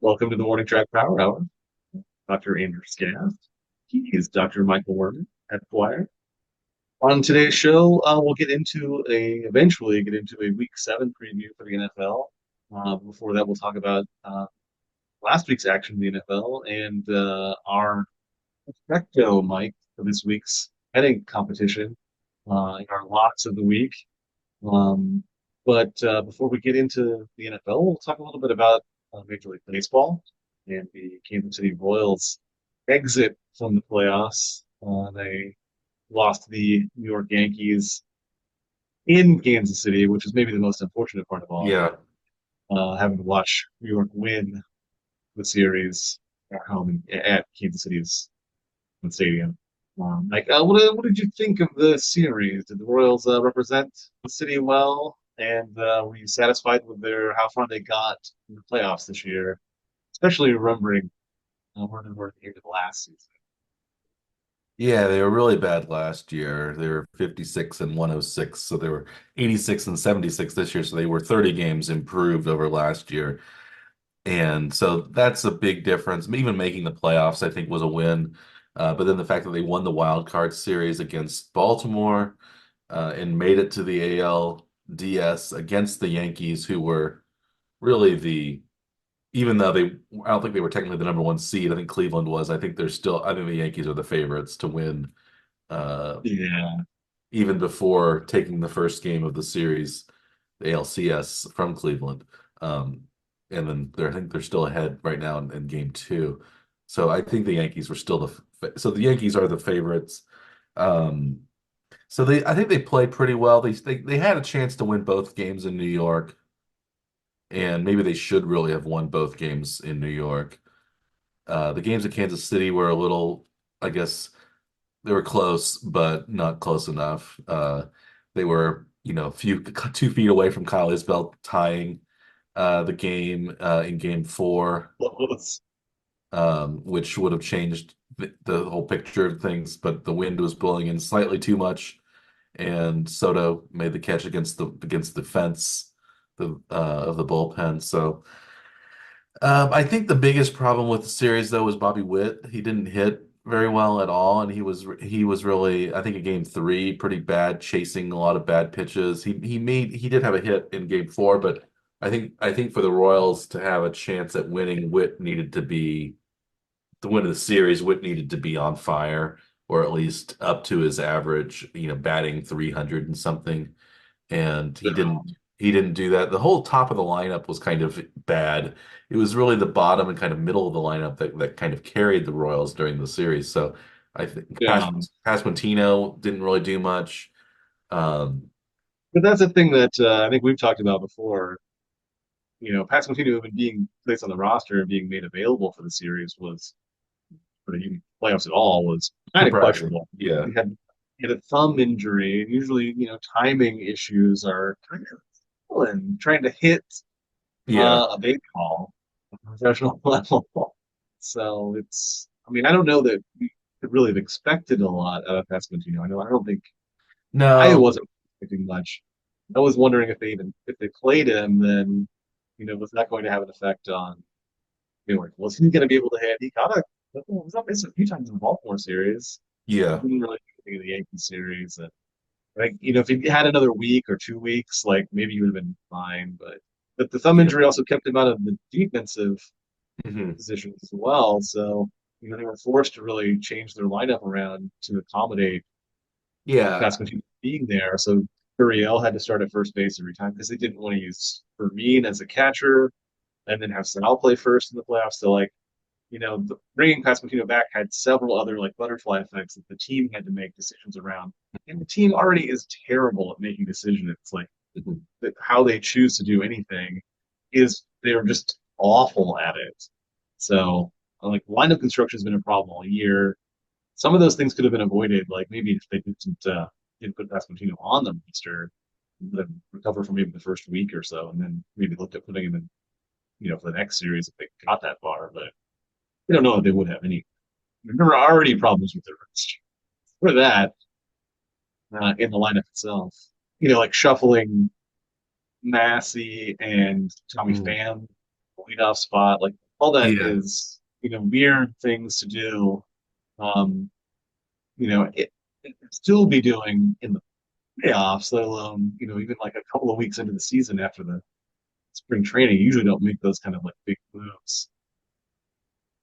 Welcome to the Morning Track Power Hour. Dr. Andrew Scaff. He is Dr. Michael Werman at Dwyer. On today's show, we'll eventually get into a Week 7 preview for the NFL. Before that, we'll talk about last week's action in the NFL and our perfecto, Mike, for this week's betting competition in our locks of the week. Um, but before we get into the NFL, we'll talk a little bit about Major League Baseball and the Kansas City Royals exit from the playoffs. They lost to the New York Yankees in Kansas City, which is maybe the most unfortunate part of all, Yeah, having to watch New York win the series at home at Kansas City's stadium. What did you think of the series? Did the Royals represent the city well? And were you satisfied with their how far they got in the playoffs this year? Especially remembering where they were at the end of last season. yeah, they were really bad last year. They were 56 and 106, so they were 86 and 76 this year, so they were 30 games improved over last year. And so that's a big difference. Even making the playoffs, I think, was a win. But then the fact that they won the wild card series against Baltimore and made it to the ALDS against the Yankees, who were really even though I don't think they were technically the number one seed. I think Cleveland was. I think the Yankees are the favorites to win, uh, Yeah, even before taking the first game of the series, the ALCS from Cleveland. And then I think they're still ahead right now in game two. So I think the Yankees were still so the Yankees are the favorites. Um, I think they played pretty well. They had a chance to win both games in New York, and maybe they should really have won both games in New York. The games in Kansas City were a little, I guess, they were close, but not close enough. They were, 2 feet away from Kyle Isbell tying the game in game four, close. which would have changed the whole picture of things. But the wind was blowing in slightly too much, and Soto made the catch against the fence of the bullpen. So. I think the biggest problem with the series though was Bobby Witt. He didn't hit very well at all, and he was really, I think, in game three pretty bad, chasing a lot of bad pitches. He did have a hit in game four, but I think for the Royals to have a chance at winning, Witt needed to be the win of the series. Witt needed to be on fire, or at least up to his average, batting 300 and something, and he didn't do that. The whole top of the lineup was kind of bad. It was really the bottom and kind of middle of the lineup that kind of carried the Royals during the series. So I think Yeah, Pasquantino didn't really do much. Um, but that's a thing that I think we've talked about before. Pascal even being placed on the roster and being made available for the series was for the playoffs at all was kind of Surprising. questionable. Yeah. He had a thumb injury, and usually, timing issues are kind of and trying to hit Yeah. a baseball at a professional level. So I mean, I don't know that we could really have expected a lot out of Pasquantino. I don't think I No. wasn't expecting much. I was wondering if they played him, then was that going to have an effect on like was he going to be able to hit? He got a was up base a few times in the Baltimore series. Yeah. Didn't really do anything in the Yankee series. And like if he had another week or 2 weeks, like maybe he would have been fine. But the thumb Yeah. injury also kept him out of the defensive Hmm. positions as well. So they were forced to really change their lineup around to accommodate Yeah. Pascal being there. So Gurriel had to start at first base every time because they didn't want to use Fermin as a catcher and then have Sal play first in the playoffs. So like bringing Pasquantino back had several other like butterfly effects that the team had to make decisions around, and the team already is terrible at making decisions. It's like Mhm. how they choose to do anything is they're just awful at it. So like lineup construction has been a problem all year. Some of those things could have been avoided, like maybe if they didn't put Pasquantino on the roster, then recover from maybe the first week or so, and then maybe looked at putting him in, for the next series if they got that far. But we don't know if they would have any. There were already problems with the roster for that in the lineup itself. Like shuffling Massey and Tommy Mhm. Pham leadoff spot. Like all that Yeah. is, weird things to do. Um, it could still be doing in the playoffs, let alone, even like a couple of weeks into the season after the spring training. You usually don't make those kind of like big moves,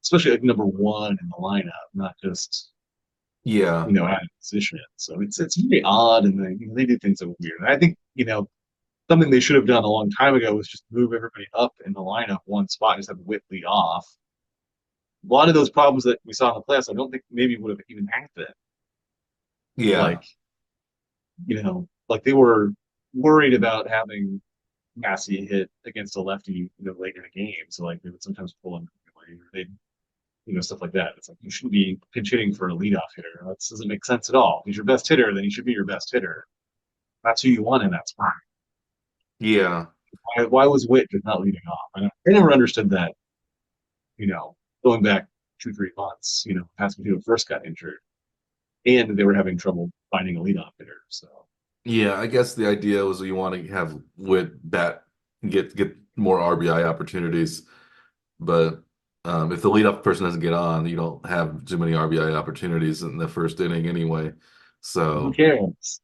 especially like number one in the lineup, not just, Yeah. out of position. So it's really odd, and they do things that are weird. And I think, something they should have done a long time ago was just move everybody up in the lineup one spot and just have Whitley off. A lot of those problems that we saw in the playoffs, I don't think maybe would have even happened. Yeah. Like, like they were worried about having Massey hit against a lefty, late in a game. So like they would sometimes pull him away, or they'd, stuff like that. It's like you shouldn't be pinch hitting for a leadoff hitter. That doesn't make sense at all. If he's your best hitter, then he should be your best hitter. That's who you want in that spot. Yeah. Why was Witt just not leading off? I never understood that, you know, going back 2, 3 months, Pascal first got injured and they were having trouble finding a leadoff hitter. So Yeah. I guess the idea was you want to have Witt bat get more RBI opportunities, but if the leadoff person doesn't get on, you don't have too many RBI opportunities in the first inning anyway. who So cares?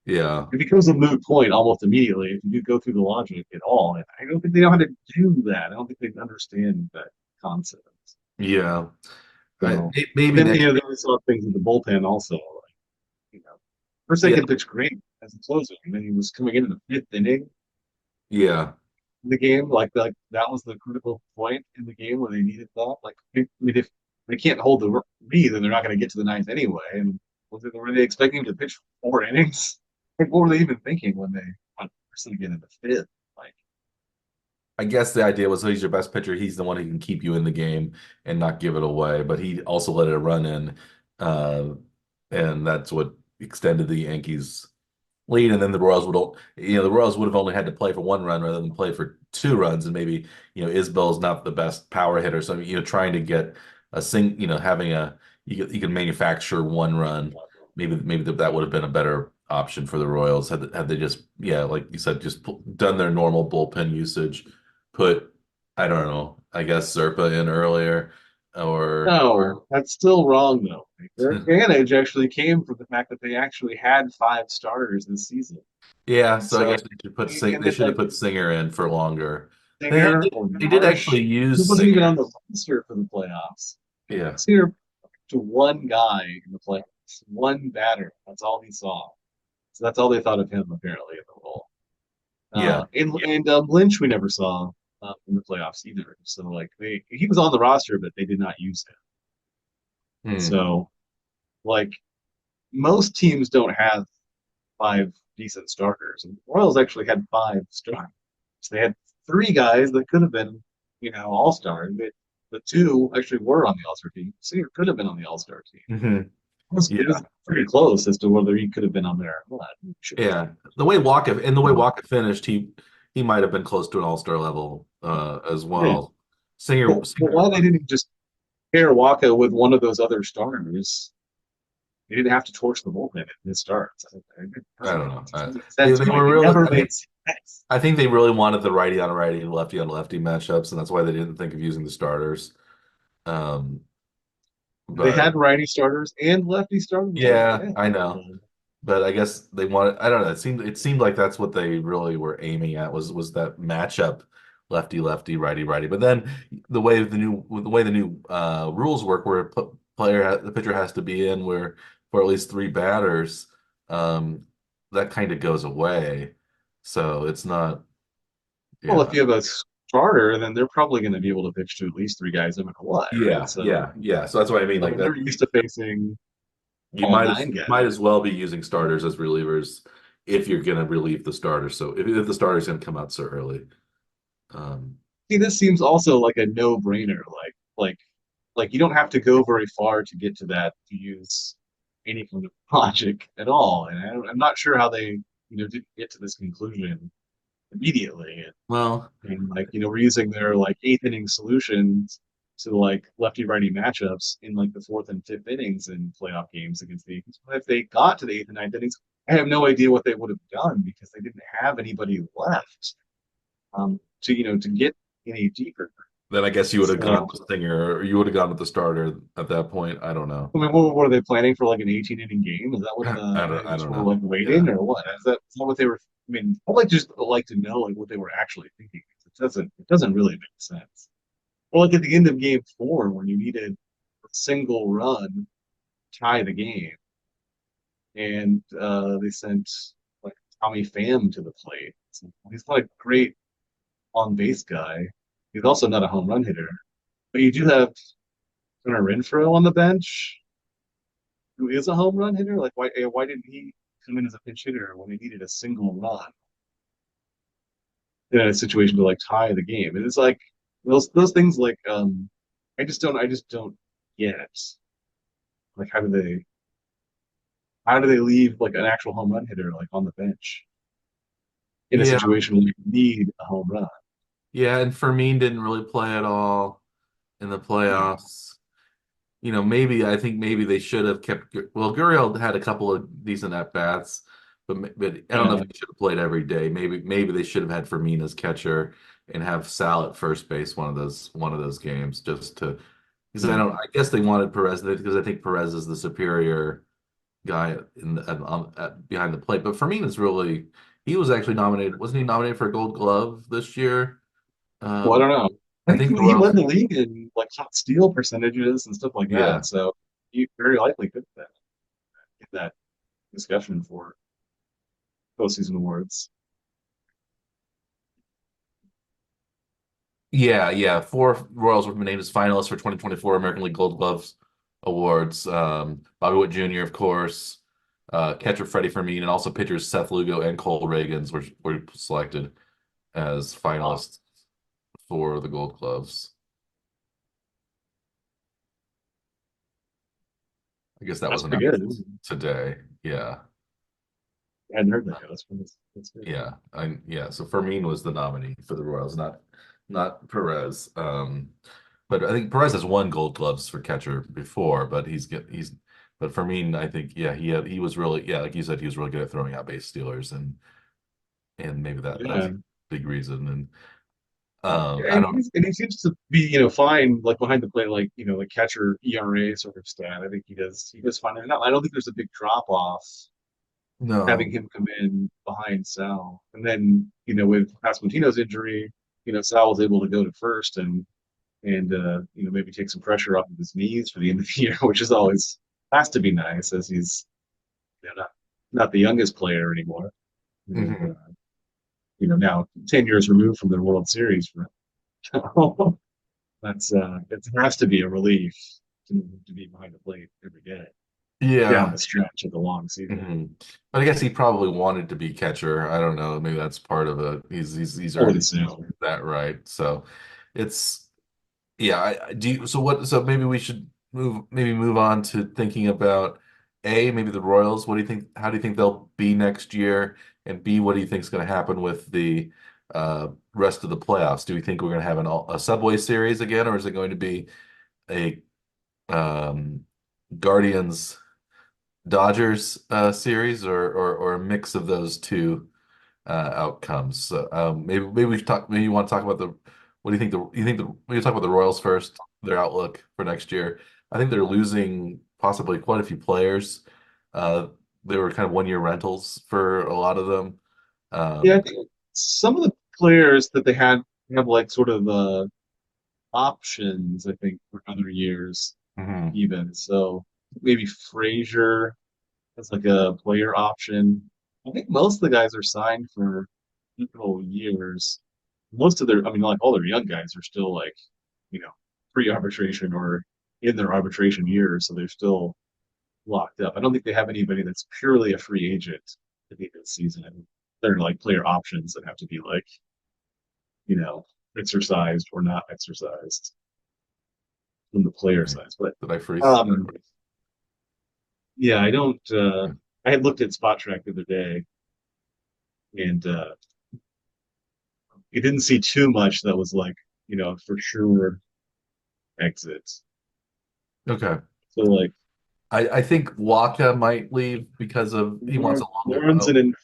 yeah. It becomes a moot point almost immediately if you do go through the logic at all. And I don't think they know how to do that. I don't think they understand that concept. Yeah. So Maybe then, next. then we saw things in the bullpen also. Like, Yeah. Forsaken pitched great as a closer, and then he was coming in the fifth inning Yeah. in the game. Like that was the critical point in the game where they needed that. Like, I mean, if they can't hold the lead, then they're not going to get to the ninth anyway. And were they expecting him to pitch 4 innings? Like, what were they even thinking when they went first again in the fifth? Like, I guess the idea was he's your best pitcher. He's the one who can keep you in the game and not give it away. But he also let it run in, uh, and that's what extended the Yankees' lead. And then the Royals the Royals would have only had to play for 1 run rather than play for 2 runs. And maybe Isbell's not the best power hitter, so trying to get having you can manufacture 1 run. Maybe that would have been a better option for the Royals had they just like you said just done their normal bullpen usage, put I don't know, I guess Zerpa in earlier or no, that's still wrong though. Like, their advantage actually came from the fact that they actually had 5 starters this season. yeah. And So I so guess and they then should have like put Singer in for longer. Singer or They did actually Marsh, who use wasn't even on Singer. the roster for the playoffs. Yeah. Singer to one guy in the playoffs, one batter. That's all he saw. So that's all they thought of him apparently in the role. Yeah. And Lynch we never saw in the playoffs either. So like he was on the roster, but they did not use him. And Hmm. so like most teams don't have 5 decent starters, and the Royals actually had 5 starters. So they had 3 guys that could have been, all stars. The 2 actually were on the All Star team. Singer could have been on the All Star team. Hmm. It Yeah. was pretty close as to whether he could have been on there or not. Yeah. The way Walker finished, he might have been close to an all-star level as Yeah. well. Singer, But Singer, why they didn't just pair Waka with one of those other starters? They didn't have to torch the bullpen in his starts. It I doesn't don't make know. sense, They Mike. were It really, never made sense. I think they really wanted the righty on righty and lefty on lefty matchups, and that's why they didn't think of using the starters. Um, They but had righty starters and lefty starters like yeah, that. I know. But I guess they wanted, I don't know, it seemed like that's what they really were aiming at was that matchup lefty lefty righty righty. But then the way the new rules work where the pitcher has to be in where for at least 3 batters, um that kind of goes away. So it's not, Well, if yeah. you have a starter, then they're probably going to be able to pitch to at least 3 guys no matter what, right? Yeah, So yeah, yeah. So that's what I mean. Like that they're used to facing you all might nine guys. might as well be using starters as relievers if you're gonna relieve the starter. So if the starter's gonna come out so early. Um, See, this seems also like a no-brainer. Like you don't have to go very far to get to that to use any kind of logic at all. And I'm not sure how they, didn't get to this conclusion immediately. well, And like, we're using their like eighth inning solutions to like lefty righty matchups in like the fourth and fifth innings in playoff games against the Yankees. But if they got to the eighth and ninth innings, I have no idea what they would have done because they didn't have anybody left to get any deeper. Then I guess you would have gone So, with Singer, or you would have gone with the starter at that point. I don't know. I mean, what are they planning for, like an 18 inning game? Is that what they I just don't were know. like Yeah. waiting, or what? Is that what they were? I mean, I'd like just like to know like what they were actually thinking. It doesn't really make sense. Or like at the end of game four when you needed a single run to tie the game, and they sent like Tommy Pham to the plate. He's not a great on base guy. He's also not a home run hitter. But you do have Hunter Renfroe on the bench, who is a home run hitter. Like why didn't he come in as a pinch hitter when he needed a single run in a situation to like tie the game? And it's like those things like I just don't get like how do they leave like an actual home run hitter like on the bench in a Yeah. situation where you need a home run? Yeah. And Fermin didn't really play at all in the Yeah. playoffs. Maybe I think maybe they should have kept. Well, Gurriel had a couple of decent at bats, but I don't know if Yeah. he should have played every day. Maybe they should have had Fermin as catcher and have Sal at first base one of those games just to because Yeah. I guess they wanted Perez because I think Perez is the superior guy behind the plate. But Fermin is really he was actually nominated. Wasn't he nominated for a Gold Glove this year? Well, I Um, don't know. I I think think the he led Royals. the league in like hot steal percentages and stuff like Yeah. that. So he very likely could get that discussion for postseason awards. Yeah, yeah. Four Royals were named as finalists for 2024 American League Gold Gloves Awards. Bobby Witt Jr., of course, catcher Freddie Fermin, and also pitchers Seth Lugo and Cole Reagans were selected as Wow, finalists for the Gold Gloves. I guess that that's was pretty good. announced today. Yeah, I hadn't heard that yet. That's good. yeah. So Fermin was the nominee for the Royals, not Perez. But I think Perez has won Gold Gloves for catcher before, but but Fermin, I think, yeah, he was really, yeah, like you said, he was really good at throwing out base stealers, and maybe that's Yeah. a big reason. And I And don't he seems to be, fine, like behind the plate, like, like catcher ERA sort of stat. I think he does fine. I don't think there's a big drop off having know. him come in behind Sal. And then, with Pasquantino's injury, Sal was able to go to first and maybe take some pressure off of his knees for the end of the year, which is always has to be nice as he's not the youngest player anymore. And Mhm. now 10 years removed from the World Series for him. It has to be a relief to be behind the plate every day down Yeah. the stretch of the long season. But I guess he probably wanted to be catcher. I don't know. Maybe that's part of it. He's I would earned assume. that right. So it's yeah. So maybe we should move on to thinking about maybe the Royals. What do you think? How do you think they'll be next year? And B, what do you think is going to happen with the rest of the playoffs? Do we think we're going to have a Subway Series again, or is it going to be a um, Guardians Dodgers series, or a mix of those two outcomes? So maybe we should talk. Maybe you want to talk about the. What do you think? We talk about the Royals first. Their outlook for next year. I think they're losing possibly quite a few players. Uh, they were kind of 1 year rentals for a lot of them. Yeah, I Um, think some of the players that they had have like sort of options, I think, for other years mhm. even. So maybe Frazier as like a player option. I think most of the guys are signed for several years. Most of I mean, like all their young guys are still like, you know, pre-arbitration or in their arbitration years, so they're still locked up. I don't think they have anybody that's purely a free agent at the end of the season. They're like player options that have to be like, you know, exercised or not exercised from the player Okay. side. But Did I freeze? um, yeah, I don't. I had looked at Spot Track the other day, and it didn't see too much that was like, for sure exits. Okay. So like I think Waka might leave because of he wants a longer. Lawrence and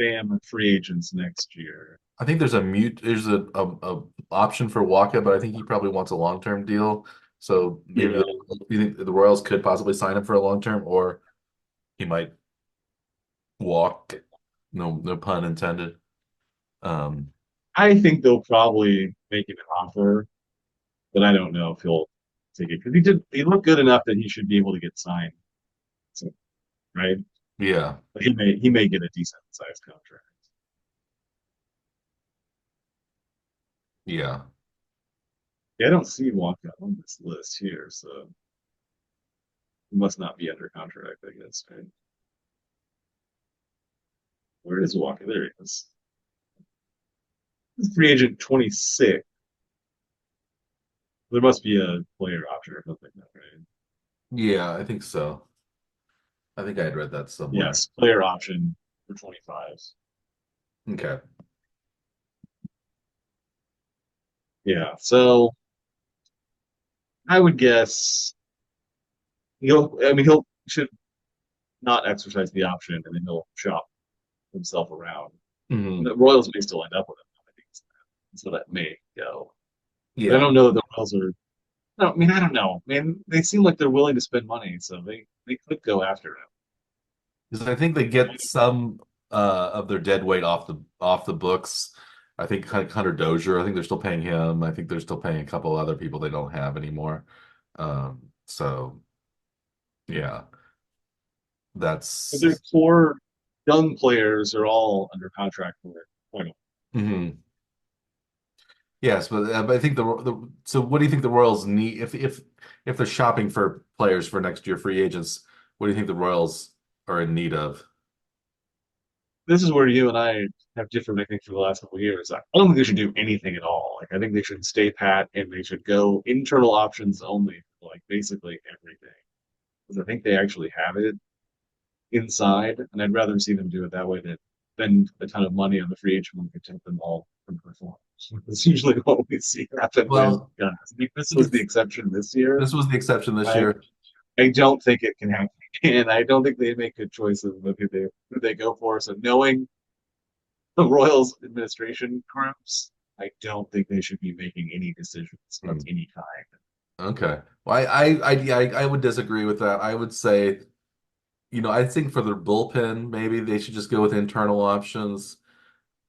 Pham are free agents next year. I think there's a option for Waka, but I think he probably wants a long-term deal. So maybe Yeah, you think the Royals could possibly sign him for a long term, or he might walk. No pun intended. Um, I think they'll probably make an offer, but I don't know if he'll take it because he looked good enough that he should be able to get signed. So, right? yeah, But he may get a decent sized contract. yeah. Yeah, I don't see Waka on this list here, so he must not be under contract, I guess, right? Where is Waka? There he is. He's free agent 26. There must be a player option or something like that, right? Yeah, I think so. I think I had read that somewhere. Yes, player option for 25. Okay. Yeah, so I would guess he'll should not exercise the option and then he'll shop himself around. And Hmm. the Royals may still end up with him. I think so that may go. But I Yeah. don't know that the Royals are. No, I mean I don't know. Man, they seem like they're willing to spend money, so they could go after him. Because I think they get some of their dead weight off the books. I think Hunter Dozier, I think they're still paying him. I think they're still paying a couple other people they don't have anymore. So yeah, But their that's core young players are all under contract for quite a mhm. Yes, but I think the so what do you think the Royals need if they're shopping for players for next year free agents? What do you think the Royals are in need of? this is where you and I have different, I think, for the last couple of years. I don't think they should do anything at all. Like, I think they should stay pat and they should go internal options only for like basically everything. Because I think they actually have it inside, and I'd rather see them do it that way than spend a ton of money on the free agent market to take them all from performance. That's usually what we see happen with Well, guys. I think this was the it's exception this year. this was the exception this I year. I don't think it can happen. And I don't think they make good choices with who they go for. So knowing the Royals administration groups, I don't think they should be making any decisions of Hmm. any kind. Okay. Well, yeah, I would disagree with that. I would say, I think for their bullpen, maybe they should just go with internal options.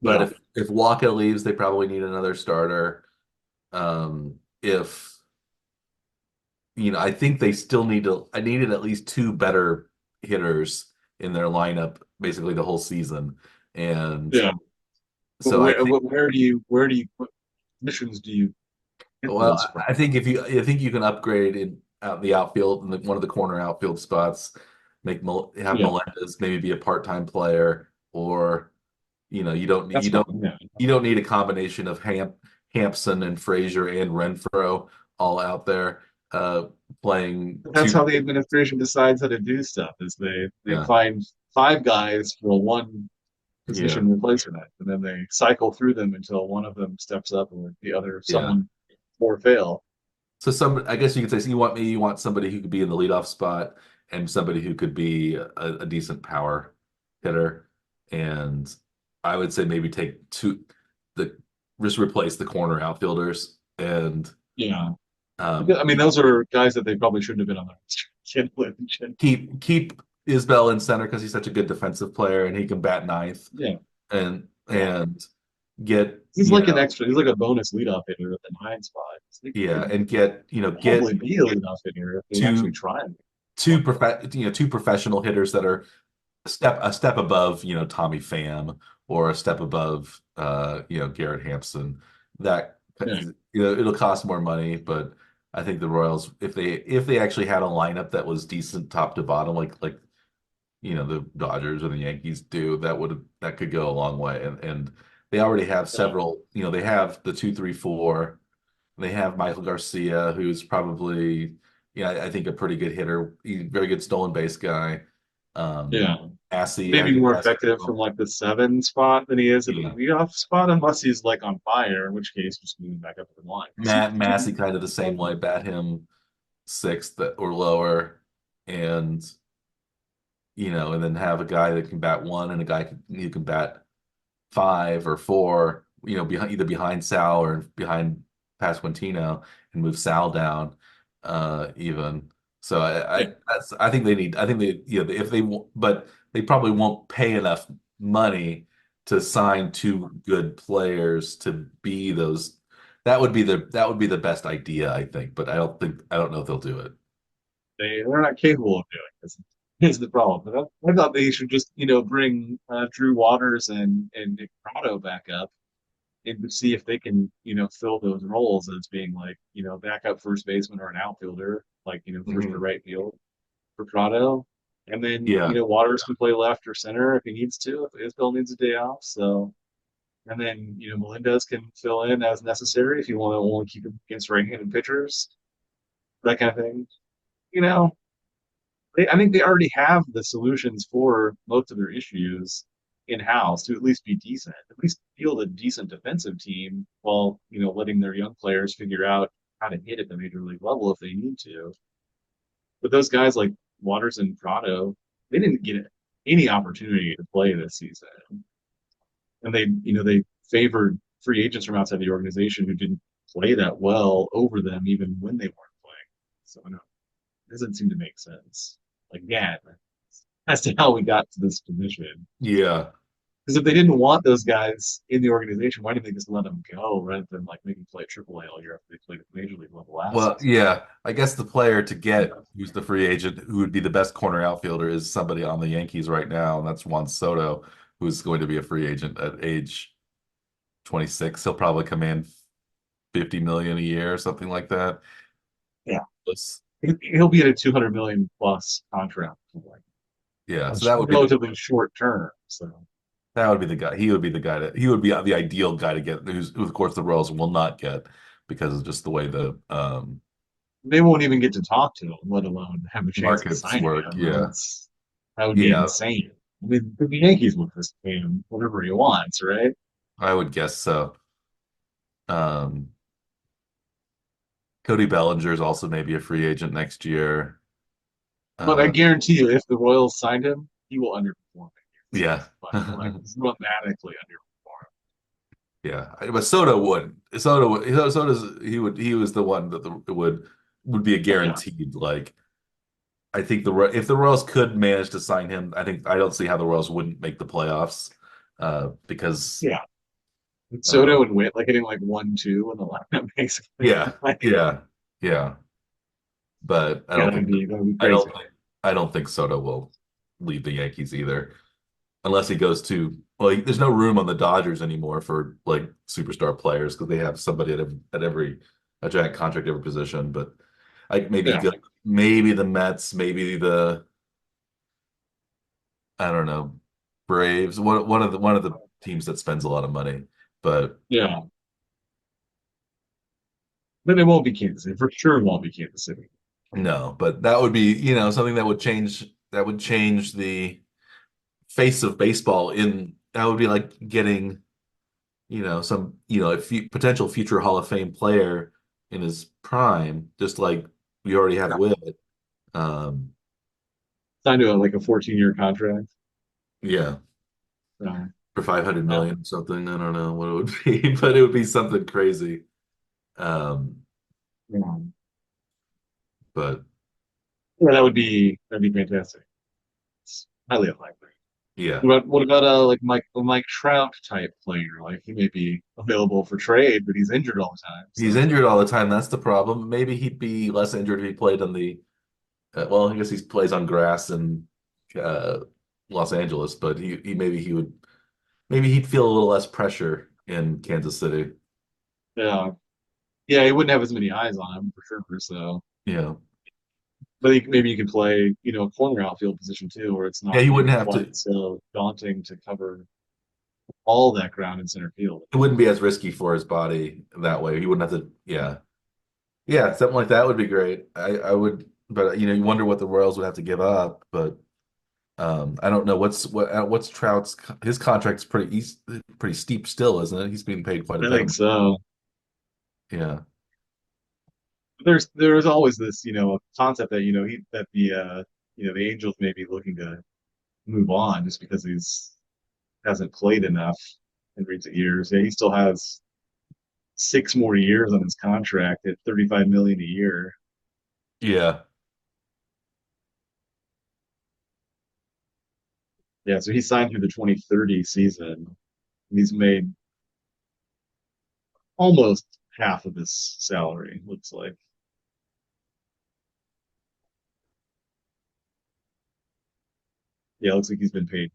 But Yeah, if Waka leaves, they probably need another starter. If I think they still I needed at least two better hitters in their lineup basically the whole season. And yeah. But so I where think, where do you put missions do you get well, those from? I think you can upgrade in out the outfield and one of the corner outfield spots, have Yeah, Melendez maybe be a part-time player, or you don't that's fine. Yeah. you don't need a combination of Hampson and Frazier and Renfro all out there playing That's two. how the administration decides how to do stuff is they Yeah, find five guys for a one yeah, position replacement and then they cycle through them until one of them steps up or the other yeah. someone or fail. So I guess you could say, so you want somebody who could be in the leadoff spot and somebody who could be a decent power hitter. And I would say maybe take the just replace the corner outfielders and Yeah. um, I mean those are guys that they probably shouldn't have been on the roster. keep Isbell in center because he's such a good defensive player and he can bat ninth Yeah. Yeah. and get He's like an extra, he's like a bonus leadoff hitter at the nine spot. So he yeah could and get get probably be a leadoff hitter if they actually two try him. two professional hitters that are a step above, Tommy Pham or a step above, Garrett Hampson. That Yeah. it'll cost more money, but I think the Royals, if they actually had a lineup that was decent top to bottom, like the Dodgers or the Yankees do, that could go a long way. And they already have Yeah. several. They have the 2, 3, 4. They have Michael Garcia, who's probably, I think a pretty good hitter, very good stolen base guy. Um, Yeah. Massey, I Maybe think more Massey, effective from like the seven spot than he is at the yeah, leadoff spot, unless he's like on fire, in which case just moving back up to the line. Massey kind of the same way, bat him sixth or lower, and and then have a guy that can bat one and a guy who can bat 5 or 4. behind either behind Sal or behind Pasquantino and move Sal down, even. So Yeah, I think they need I think they if they but they probably won't pay enough money to sign two good players to be those. That would be the best idea, I think, but I don't know if they'll do it. they're not capable of doing this. Is the problem. But I thought they should just bring Drew Waters and Nick Pratto back up and to see if they can fill those roles as being like backup first baseman or an outfielder, like first or Mhm. right field for Prado. And then, Yeah. Waters can play left or center if he needs to, if Isbell needs a day off. So, and then, Melendez can fill in as necessary if you want to only keep him against right-handed pitchers, that kind of thing. You know, I think they already have the solutions for most of their issues in-house to at least be decent, at least field a decent defensive team while, letting their young players figure out how to hit at the major league level if they need to. But those guys like Waters and Prado, they didn't get any opportunity to play this season. And they favored free agents from outside the organization who didn't play that well over them even when they weren't playing. So no, it doesn't seem to make sense. Again, as to how we got to this position. Yeah. Because if they didn't want those guys in the organization, why didn't they just let them go rather than like maybe play AAA all year after they played at the major league level last Well, season? yeah. I guess the player to get who's the free agent who would be the best corner outfielder is somebody on the Yankees right now, and that's Juan Soto, who's going to be a free agent at age 26. He'll probably command 50 million a year or something like that. Yeah, It's- he'll be at a 200 million plus contract, like yeah, a so that would be relatively short term. So that would be the guy. He would be the guy he would be the ideal guy to get, who of course the Royals will not get because of just the way the they won't even get to talk to him, let alone have a chance at markets signing work. him. Yeah. That would be Yeah, insane. I mean, the Yankees would just pay him whatever he wants, right? I would guess so. Um, Cody Bellinger is also maybe a free agent next year. But I Uh, guarantee you, if the Royals signed him, he will underperform it. yeah. But like dramatically underperform. Yeah. But Soto would. Soto's he was the one that would be a Oh yeah, guaranteed. Like I think if the Royals could manage to sign him, I don't see how the Royals wouldn't make the playoffs. Because yeah. Soto um, and Witt like hitting like 1-2 in the lineup, basically. yeah, Like, yeah, yeah. But yeah, that'd be I don't crazy. think I don't think Soto will leave the Yankees either, unless he goes to there's no room on the Dodgers anymore for like superstar players because they have somebody at every a giant contract every position. But I maybe Yeah, go maybe the Mets, maybe the I don't know Braves, one of the teams that spends a lot of money. But yeah. But it won't be Kansas City. For sure, it won't be Kansas City. no, but that would be something that would change the face of baseball. In that would be like getting some a potential future Hall of Fame player in his prime, just like we already have Yeah. Witt. Um, Signed to like a 14-year contract. yeah, So, for 500 yeah, million or something. I don't know what it would be, but it would be something crazy. Um, yeah. but Yeah, that'd be fantastic. It's highly unlikely. yeah, What about like Mike Trout type player? Like he may be available for trade, but he's injured all the time. he's So injured all the time. That's the problem. Maybe he'd be less injured if he played on the well, I guess he plays on grass in uh, Los Angeles, but maybe he'd feel a little less pressure in Kansas City. yeah, yeah, he wouldn't have as many eyes on him for sure. So, Yeah. but maybe you could play, a corner outfield position too, where it's Yeah, not, he wouldn't have quite to. so daunting to cover all that ground in center field. It wouldn't be as risky for his body that way. He wouldn't have to. Yeah, yeah, something like that would be great. I would, but you wonder what the Royals would have to give up. But I don't know what's Trout's his contract's pretty steep still, isn't it? He's being paid quite a I bit think of. so. Yeah, There's always this, concept that the Angels may be looking to move on just because he's hasn't played enough. in recent years. Yeah, he still has 6 more years on his contract at 35 million a year. Yeah. Yeah, so he signed through the 2030 season. He's made almost half of his salary, looks like. Yeah, looks like he's been paid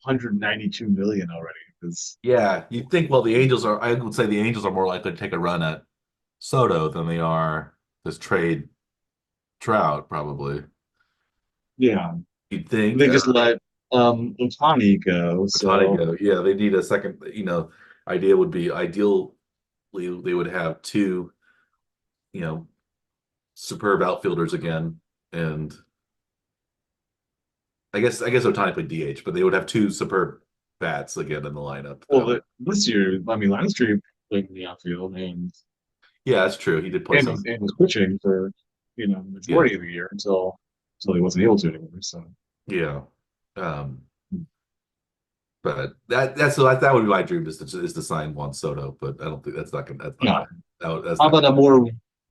192 million already. Because Yeah. You'd think, well, the Angels are, I would say the Angels are more likely to take a run at Soto than they are this trade Trout, probably. yeah, You'd think. they just let Otani go. Ohtani So go. Yeah, they need a second, idea would be ideally they would have two, you know, superb outfielders again. And I guess Ohtani played DH, but they would have two superb bats again in the lineup. well, this year, I mean, last year he played in the outfield Yeah, that's true. He did play some. and was pitching for the Yeah, majority of the year until he wasn't able to anymore. So yeah. Um, but that would be my dream is to sign Juan Soto, but I don't think that's not yeah, gonna that's how not about a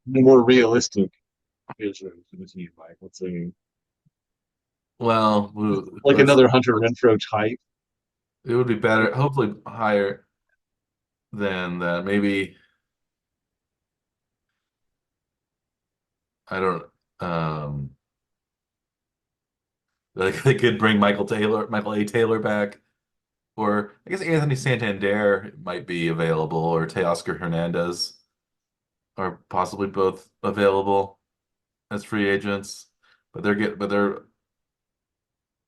more realistic vision for the team? Like let's say well, like let's another Hunter Renfroe type. it would be better, hopefully higher than that. Maybe I don't like they could bring Michael A. Taylor back, or I guess Anthony Santander might be available, or Teoscar Hernandez are possibly both available as free agents, but they're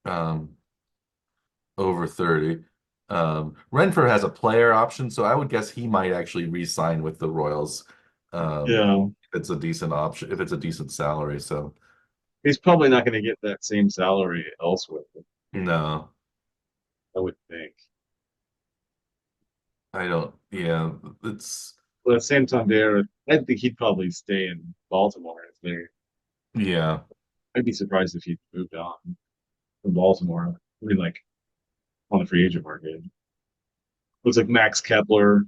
um over 30. Renfroe has a player option, so I would guess he might actually re-sign with the Royals. Yeah, If it's a decent option, if it's a decent salary. So he's probably not going to get that same salary elsewhere. no, I would think. I don't. Yeah, it's But at the same time, there, I think he'd probably stay in Baltimore if they. yeah. I'd be surprised if he moved on from Baltimore. I mean, like on the free agent market. Looks like Max Kepler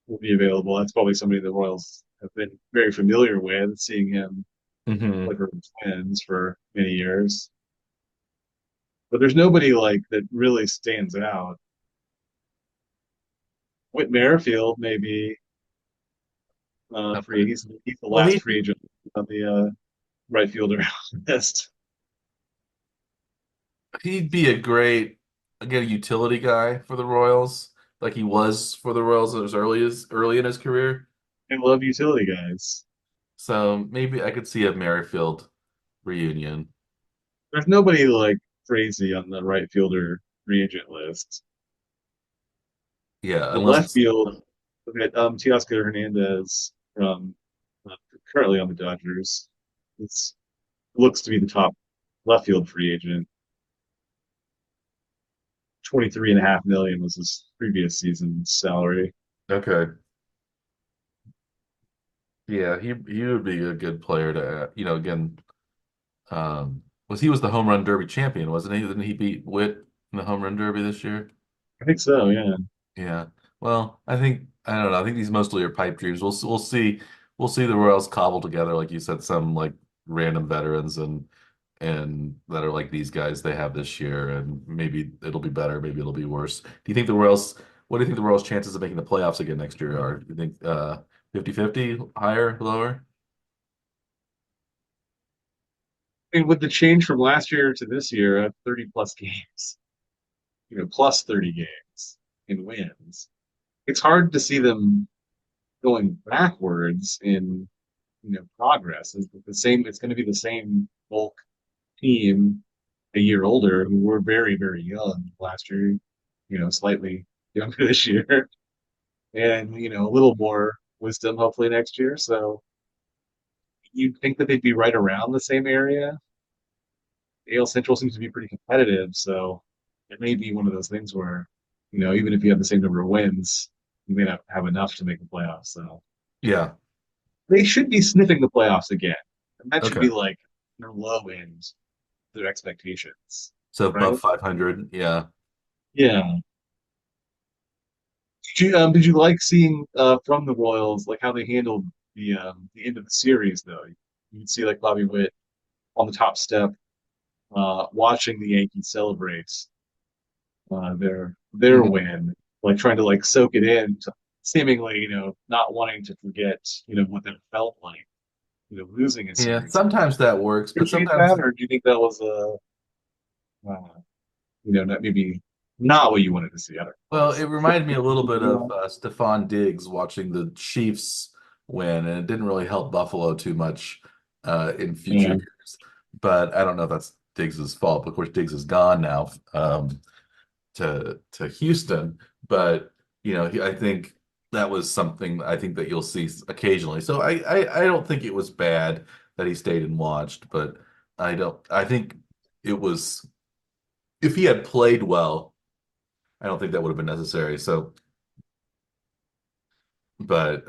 will be available. That's probably somebody the Royals have been very familiar with, seeing him Hmm. like for the Twins for many years. But there's nobody like that really stands out. Whit Merrifield, maybe free. He's the Well, last free agent on the right fielder list. he'd be a great, again, utility guy for the Royals, like he was for the Royals as early in his career. I love utility guys. So maybe I could see a Merrifield reunion. There's nobody like crazy on the right fielder free agent list. Yeah, The unless left it's field, look at Teoscar Hernandez from currently on the Dodgers. It's looks to be the top left field free agent. 23.5 million was his previous season's salary. okay. Yeah, he would be a good player to, again, he was the home run derby champion, wasn't he? Didn't he beat Witt in the home run derby this year? I think so, yeah. Yeah. Well, I don't know. I think these mostly are pipe dreams. We'll see the Royals cobble together, like you said, some like random veterans and that are like these guys they have this year, and maybe it'll be better, maybe it'll be worse. What do you think the Royals' chances of making the playoffs again next year are? Do you think 50-50, higher, lower? I mean, with the change from last year to this year, 30 plus games, plus 30 games in wins, it's hard to see them going backwards in progress. It's going to be the same bulk team a year older who were very, very young last year, slightly younger this year, and a little more wisdom hopefully next year. So you'd think that they'd be right around the same area. AL Central seems to be pretty competitive, so it may be one of those things where, even if you have the same number of wins, you may not have enough to make the playoffs. So Yeah. they should be sniffing the playoffs again. And that should Okay. be like their low end, their expectations, So right? above 500. Yeah. Yeah. Did you like seeing from the Royals like how they handled the end of the series though? You can see like Bobby Witt on the top step watching the Yankees celebrate their Mhm. win, like trying to like soak it in, seemingly not wanting to forget what that felt like, losing a Yeah, series. sometimes that works, but Appreciate sometimes that, or do you think that was not maybe not what you wanted to see? I don't know. well, it reminded me a little bit of Stephon Diggs watching the Chiefs win, and it didn't really help Buffalo too much in future Yeah. years. But I don't know if that's Diggs's fault. Of course, Diggs is gone now to Houston, but I think that was something I think that you'll see occasionally. So I don't think it was bad that he stayed and watched, but I think it was if he had played well, I don't think that would have been necessary. So but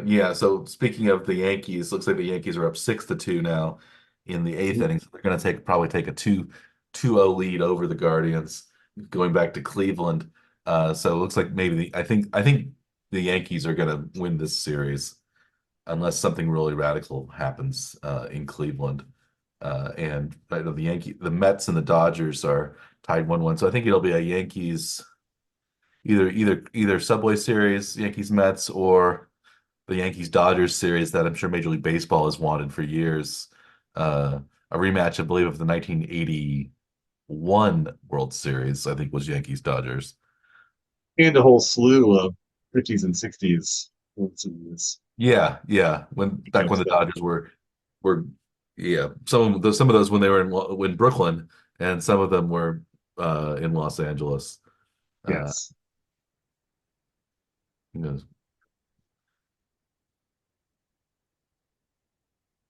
yeah, so speaking of the Yankees, looks like the Yankees are up 6-2 now in the eighth inning. So they're going to probably take a 2-0 lead over the Guardians, going back to Cleveland. So it looks like maybe I think the Yankees are going to win this series unless something really radical happens in Cleveland. And I know the Mets and the Dodgers are tied 1-1. So I think it'll be a Yankees either Subway Series, Yankees Mets, or the Yankees Dodgers series that I'm sure Major League Baseball has wanted for years. A rematch, I believe, of the 1981 World Series, I think was Yankees Dodgers. And a whole slew of 50s and 60s World Series Yeah, yeah. When back when against the them. Dodgers were yeah, some of those when they were in Brooklyn, and some of them were in Los Angeles. Uh, Yes. you know,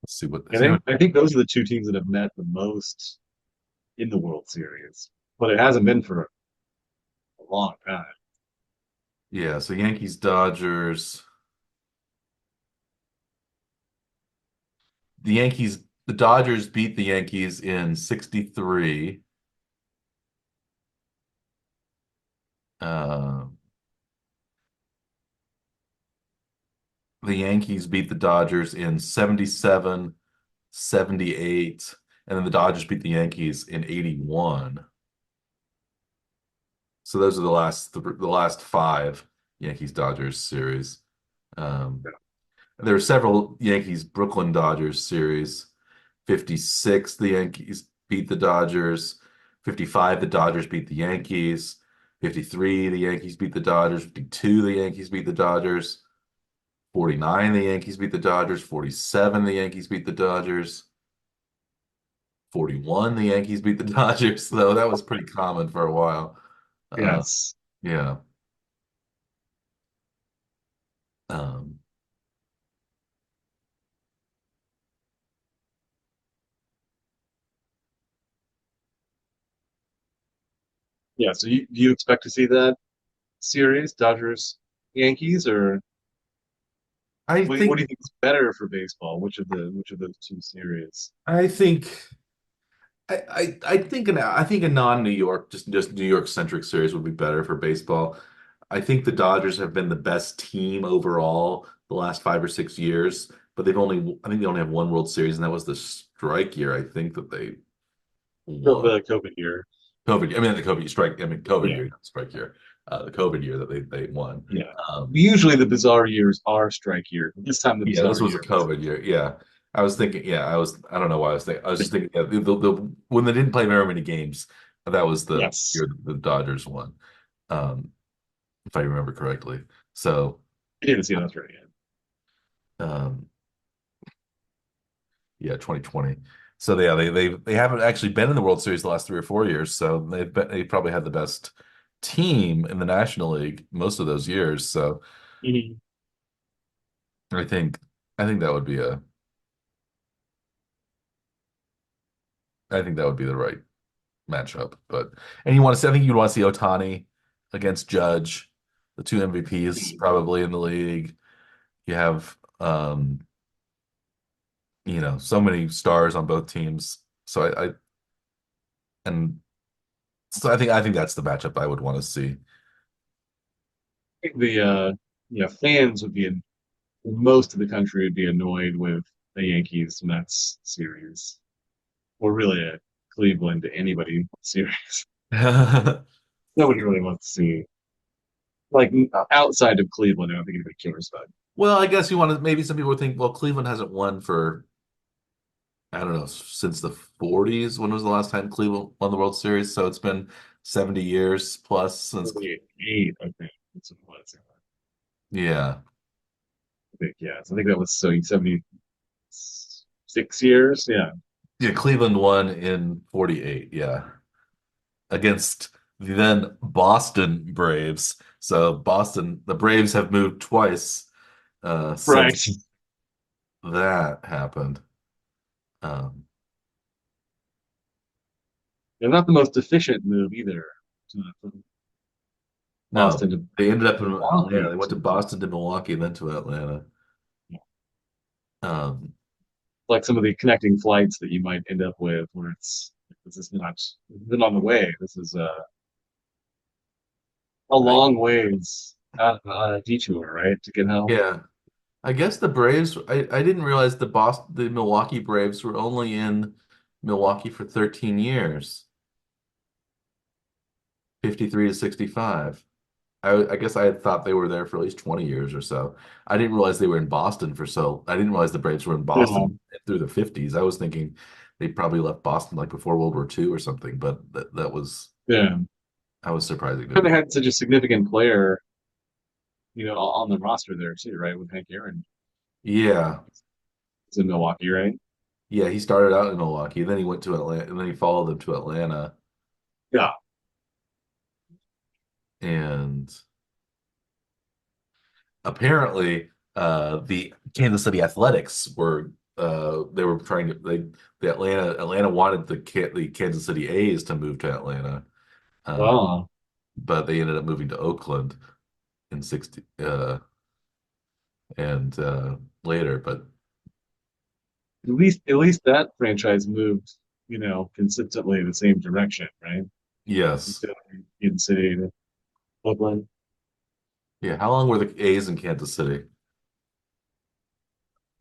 let's see what And I think those are the two teams that have met the most in the World Series, but it hasn't been for a long time. yeah. So Yankees Dodgers. The Dodgers beat the Yankees in 63. Uh, the Yankees beat the Dodgers in 77, 78, and then the Dodgers beat the Yankees in 81. So those are the last five Yankees Dodgers series. Um, there are several Yankees Brooklyn Dodgers series. 56, the Yankees beat the Dodgers. 55, the Dodgers beat the Yankees. 53, the Yankees beat the Dodgers. 52, the Yankees beat the Dodgers. 49, the Yankees beat the Dodgers. 47, the Yankees beat the Dodgers. 41, the Yankees beat the Dodgers. So that was pretty common for a while. Uh, Yes. yeah. Um, Yeah. So do you expect to see that series, Dodgers Yankees, or I what do think you think is better for baseball? Which of those two series? I think I think a non-New York, just New York centric series would be better for baseball. I think the Dodgers have been the best team overall the last 5 or 6 years, but I think they only have one World Series, and that was the strike year, I think, that they For won. the COVID year. COVID, I mean the COVID strike, I mean COVID Yeah. year, not strike year. The COVID year that they won. Yeah. Um, Usually the bizarre years are strike year. This time the yeah, this bizarre was a year was COVID year. Yeah. I was thinking, yeah, I don't know why I was just thinking, yeah, when they didn't play very many games, that was the yes. year the Dodgers won. Um, if I remember correctly. So, I didn't see that right yet. um, yeah, 2020. So yeah, they haven't actually been in the World Series the last 3 or 4 years. So they probably had the best team in the National League most of those years. So Mhm. I think I think that would be a I think that would be the right matchup. But and you want to see I think you'd want to see Otani against Judge, the two MVPs probably in the league. You have so many stars on both teams. So and so I think that's the matchup I would want to see. think the fans would be in most of the country would be annoyed with the Yankees Mets series, or really a Cleveland to anybody series. Nobody really wants to see like outside of Cleveland. I don't think anybody cares about it. Well, I guess you want to, maybe some people would think, well, Cleveland hasn't won for, I don't know, since the 40s. When was the last time Cleveland won the World Series? So it's been 70 years plus since, 48, I think. That's what it was. yeah. I think, yeah. So I think that was so 76 years. Yeah. Yeah, Cleveland won in 48, yeah, against the then Boston Braves. So Boston, the Braves have moved twice since Right. that happened. Um, They're not the most efficient move either. From no, Boston to they ended up in Atlanta. Milwaukee. They went to Boston to Milwaukee, then to Atlanta. Um, Like some of the connecting flights that you might end up with, where it's this is not been on the way. This is a I long ways out a detour, right, to get home. yeah, I guess the Braves. I didn't realize the Milwaukee Braves were only in Milwaukee for 13 years, 53 to 65. I guess I had thought they were there for at least 20 years or so. I didn't realize they were in Boston for so. I didn't realize the Braves were in Yeah, Boston through the 50s. I was thinking they probably left Boston like before World War II or something, but yeah. that was surprising to And they me. had such a significant player, on the roster there too, right? With Hank Aaron, Yeah. it's in Milwaukee, right? Yeah, he started out in Milwaukee, then he went to Atlanta, and then he followed them to Atlanta. Yeah. And apparently, the Kansas City Athletics were they were trying to the Atlanta wanted the Kansas City A's to move to Atlanta, um, Well, but they ended up moving to Oakland in 60 and later. But at least that franchise moved, consistently in the same direction, right? yes, Instead of Kansas City to Oakland. yeah. How long were the A's in Kansas City?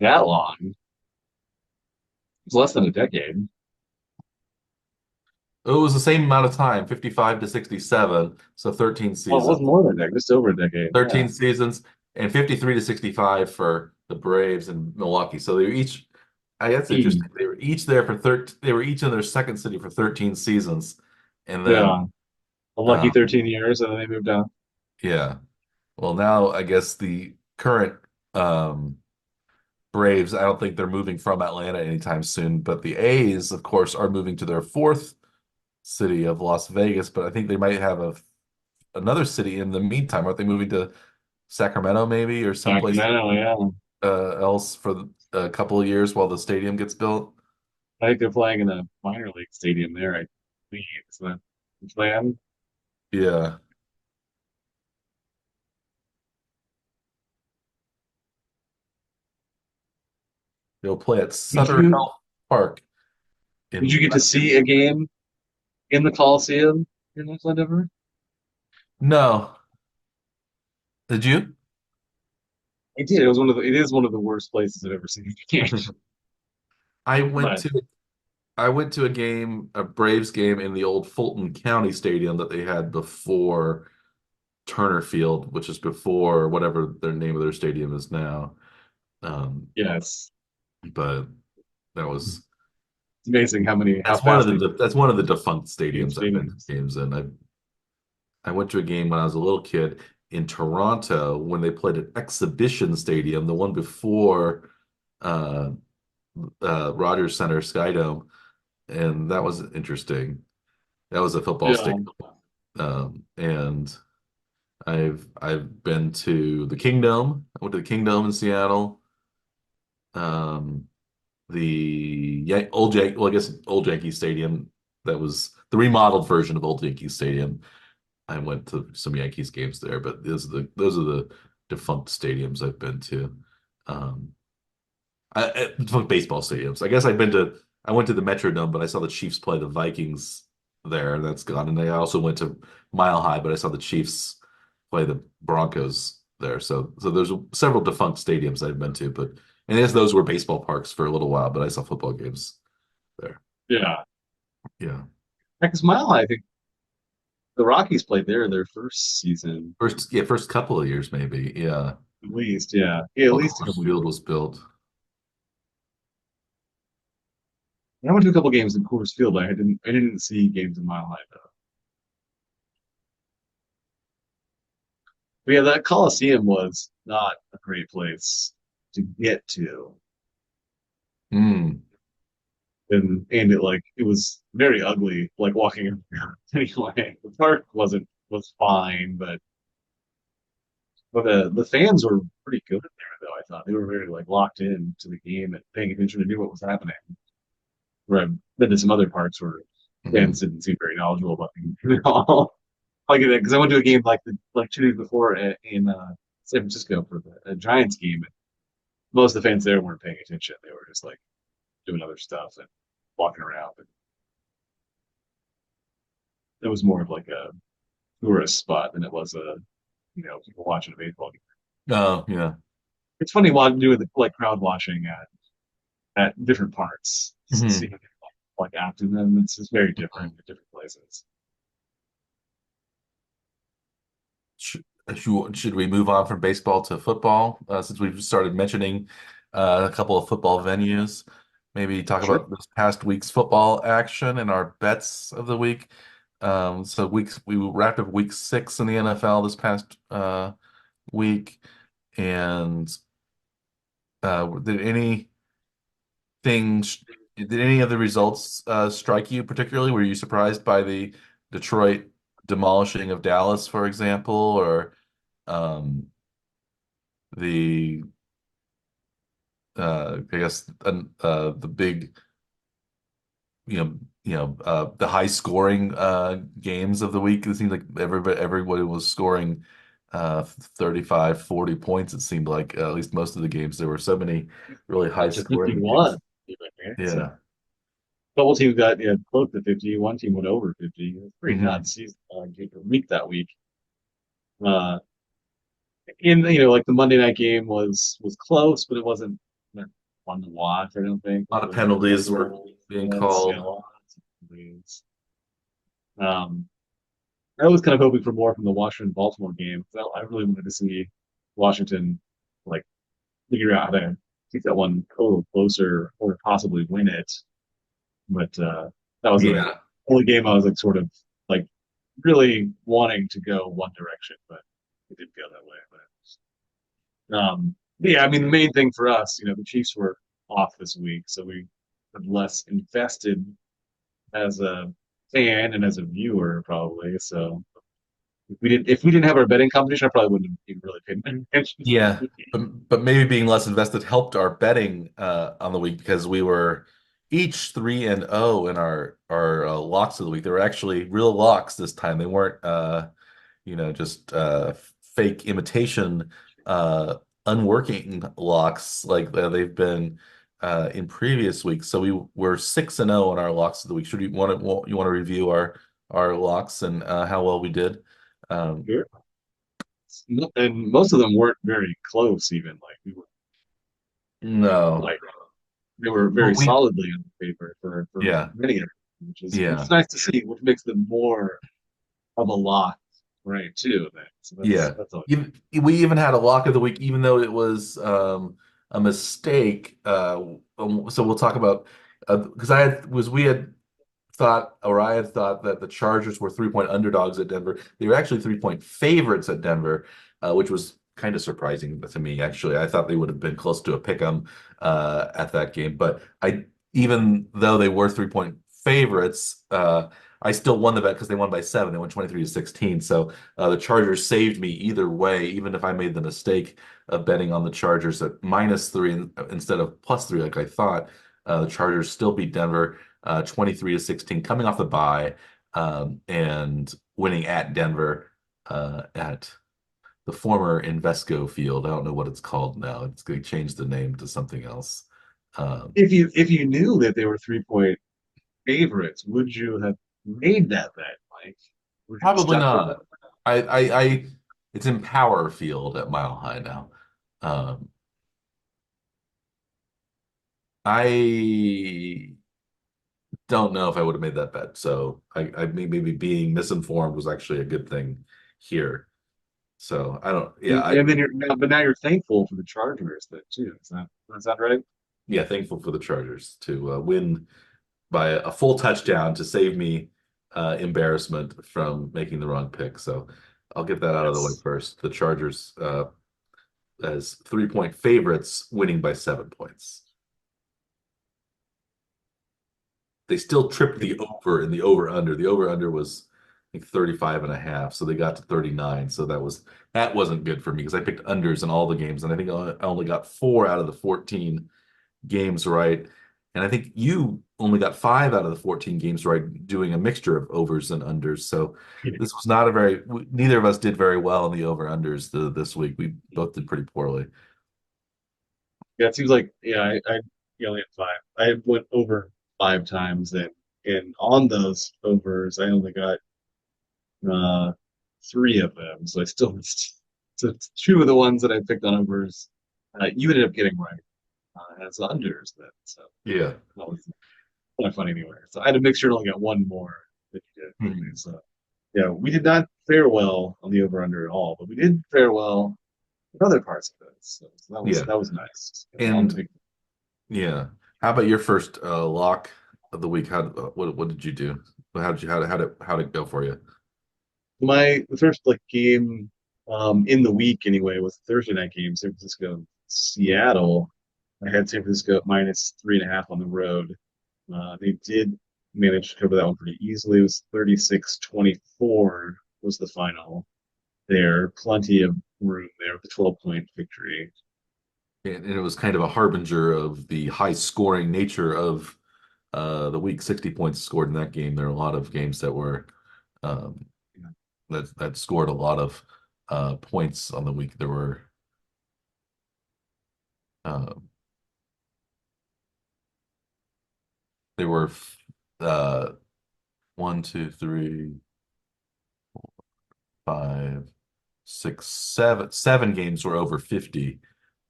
That long. It was less than a decade. It was the same amount of time, 55 to 67, so 13 Well, it was seasons. more than a decade, just over a decade. Yeah. 13 seasons and 53 to 65 for the Braves and Milwaukee. So they were each, I guess Hmm. interesting. They were each there for 13, they were each in their second city for 13 seasons. And then, Yeah. A lucky uh, 13 years, and then they moved on. yeah. Well, now I guess the current Braves, I don't think they're moving from Atlanta anytime soon, but the A's, of course, are moving to their fourth city of Las Vegas, but I think they might have another city in the meantime. Aren't they moving to Sacramento maybe or someplace Sacramento, yeah. else for a couple of years while the stadium gets built. I think they're playing in a minor league stadium there, I believe. Is that the plan? Yeah, they'll play at Did Sutter you Health Park did you in get to see a game in the Coliseum in Oakland ever? no. Did you? I did. It is one of the worst places I've ever seen a game. I went But to I went to a game, a Braves game in the old Fulton County Stadium that they had before Turner Field, which is before whatever their name of their stadium is now. Um, yes, but that was it's amazing how that's one of fast they that's one of the defunct change stadiums I've been to stadiums. games in. I went to a game when I was a little kid in Toronto when they played at Exhibition Stadium, the one before uh, Rogers Center Skydome, and that was interesting. That was a football Yeah. stadium, and I've been to the Kingdome. I went to the Kingdome in Seattle. Um, the well, I guess Old Yankee Stadium. That was the remodeled version of Old Yankee Stadium. I went to some Yankees games there, but those are the defunct stadiums I've been to. Um, defunct baseball stadiums. I guess I went to the Metrodome, but I saw the Chiefs play the Vikings there, and that's gone. And I also went to Mile High, but I saw the Chiefs. play the Broncos there. So there's several defunct stadiums I've been to, but and yes, those were baseball parks for a little while, but I saw football games there. Yeah. Yeah. Because Mile High, I think the Rockies played there their first season, First couple of years maybe. Yeah. at least. Yeah. Yeah, at While least a Coors couple years. Field was built. I went to a couple games in Coors Field, but I didn't see games in Mile High though. But yeah, that Coliseum was not a great place to get to. Mm. And it was very ugly, like walking around anyway. The park was fine, but the fans were pretty good in there though, I thought. They were very like locked in to the game and paying attention to knew what was happening. Where I've been to some other parks where Mhm. fans didn't seem very knowledgeable about the game at all. Like that because I went to a game like 2 days before in San Francisco for the Giants game. And most of the fans there weren't paying attention. They were just like doing other stuff and walking around. And it was more of like a tourist spot than it was a people watching a baseball game. Oh, yeah. It's funny doing the like crowd watching at different parts, Mhm. seeing like after them. It's just very different at different places. Should, should we move on from baseball to football since we've started mentioning a couple of football venues? Maybe talk Sure. about this past week's football action and our bets of the week. So we wrapped up week 6 in the NFL this past week, and did anything did any of the results strike you particularly? Were you surprised by the Detroit demolishing of Dallas, for example, or um, the I guess the big the high scoring games of the week? It seemed like everybody was scoring 35, 40 points. It seemed like at least most of the games there were so many really high Up to scoring 51 games. even, right? So Yeah. double team got close to 50. One team went over 50. It was pretty Hmm. nuts season week that week. Uh, in like the Monday night game was close, but it wasn't fun to watch. I don't think A lot like of there were penalties were goals. being Yeah, called. lots of penalties. Um, I was kind of hoping for more from the Washington Baltimore game. I really wanted to see Washington like figure out how to keep that one a little closer or possibly win it. But that was the Yeah. only game I was like sort of like really wanting to go one direction, but it didn't go that way. But yeah, I mean the main thing for us, the Chiefs were off this week, so we were less invested as a fan and as a viewer probably. So if we didn't have our betting competition, I probably wouldn't have even really paid attention to Yeah, the game. but maybe being less invested helped our betting on the week because we were each 3-0 in our locks of the week. They were actually real locks this time. They weren't just fake imitation unworking locks like they've been in previous weeks. So we were 6-0 in our locks of the week. Should you want to review our locks and how well we did? Um, Sure. And most of them weren't very close, even like we were no. like they were Well, very solidly in favor for yeah, many of them, which is yeah, nice to see, which makes them more of a lock, right? Too. Then. So that's yeah. that's always We even had a lock of the week, even though it was a mistake. So we'll talk about because we had thought, or I had thought that the Chargers were 3-point underdogs at Denver. They were actually 3-point favorites at Denver, which was kind of surprising to me, actually. I thought they would have been close to a pick 'em at that game. But even though they were 3-point favorites, I still won the bet because they won by 7. They won 23-16. So the Chargers saved me either way, even if I made the mistake of betting on the Chargers at -3 instead of +3, like I thought. The Chargers still beat Denver 23-16, coming off the bye and winning at Denver at the former Invesco Field. I don't know what it's called now. It's going to change the name to something else. Um, if you knew that they were 3-point favorites, would you have made that bet, Mike? Would you have Probably stuck with it? not. I It's in Power Field at Mile High now. Um, I don't know if I would have made that bet. So maybe being misinformed was actually a good thing here. So I don't, yeah, And then but now you're thankful for the Chargers then too. Is that right? yeah, thankful for the Chargers to win by a full touchdown to save me embarrassment from making the wrong pick. So I'll get that out of the way Yes. first. The Chargers as 3-point favorites, winning by 7 points. They still tripped the over in the over under. The over under was I think 35 and a half. So they got to 39. So that wasn't good for me because I picked unders in all the games. And I think I only got 4 out of the 14 games right. And I think you only got 5 out of the 14 games right, doing a mixture of overs and unders. So this was not a very, neither of us did very well in the over unders this week. We both did pretty poorly. Yeah, it seems like I you only had five. I went over five times, and on those overs, I only got uh three of them. So I still missed. So two of the ones that I picked on overs, you ended up getting right as unders then. So Yeah. that was not funny anywhere. So I had to make sure to only got one more than you did. Hmm. So yeah, we did not fare well on the over under at all, but we did fare well in other parts of it. So Yeah. that was nice. On the And big yeah. How about your first lock of the week? What did you do? How did you how did it go for you? my the first like game in the week anyway was a Thursday night game, San Francisco Seattle. I had San Francisco at minus 3.5 on the road. They did manage to cover that one pretty easily. It was 36-24 was the final there. Plenty of room there with a 12-point victory. And it was kind of a harbinger of the high scoring nature of the week. 60 points scored in that game. There are a lot of games that were um, that scored a lot of points on the week. There were uh, there were uh, one, two, three, five, six, seven games were over 50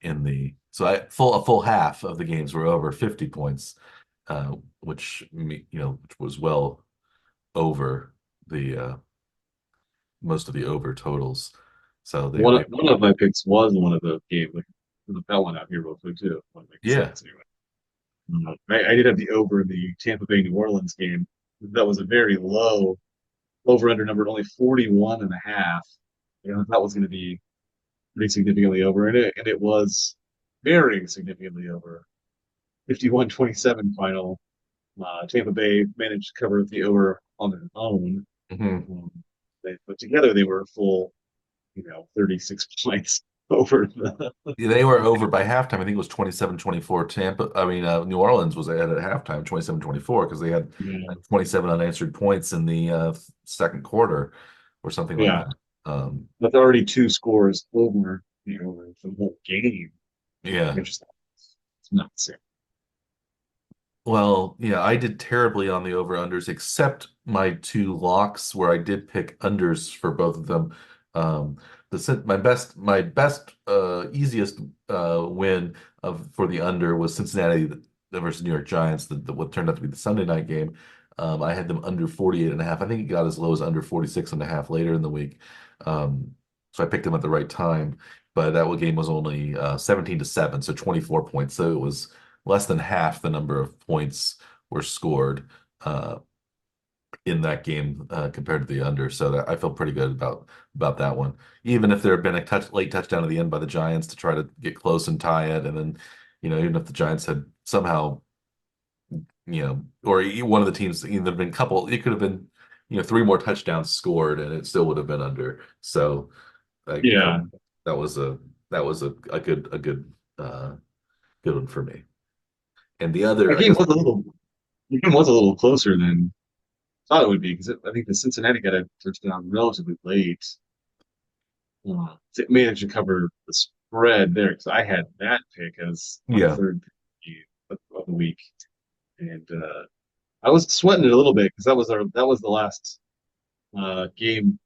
in the so a full half of the games were over 50 points, which was well over the most of the over totals. So they One of my picks was one of the games. Like that one out here real quick too. One makes yeah. sense anyway. I did have the over in the Tampa Bay New Orleans game. That was a very low over under number, only 41 and a half. You know, that was going to be pretty significantly over, and it was very significantly over. 51-27 final. Tampa Bay managed to cover the over on their own. Mhm. Um, but together they were a full, 36 points over the. They were over by halftime. I think it was 27-24. New Orleans was ahead at halftime, 27-24, because they had Yeah, 27 unanswered points in the second quarter or something like yeah, that. that's already two scores over the whole game. Yeah. Interesting. It's not the same. Well, yeah, I did terribly on the over-unders, except my two locks where I did pick unders for both of them. Um, my best, easiest win for the under was Cincinnati versus New York Giants, what turned out to be the Sunday night game. I had them under 48 and a half. I think it got as low as under 46 and a half later in the week. So I picked them at the right time, but that game was only 17-7, so 24 points. So it was less than half the number of points were scored in that game compared to the under. So I feel pretty good about that one. Even if there had been a late touchdown at the end by the Giants to try to get close and tie it, and then even if the Giants had somehow or one of the teams either been couple, it could have been three more touchdowns scored, and it still would have been under. So I Yeah, that was a good good one for me. And the that other, I game guess, was a little. The game was a little closer than I thought it would be because I think the Cincinnati got a touchdown relatively late. It managed to cover the spread there because I had that pick as my yeah. third pick of the week, and I was sweating it a little bit because that was the last game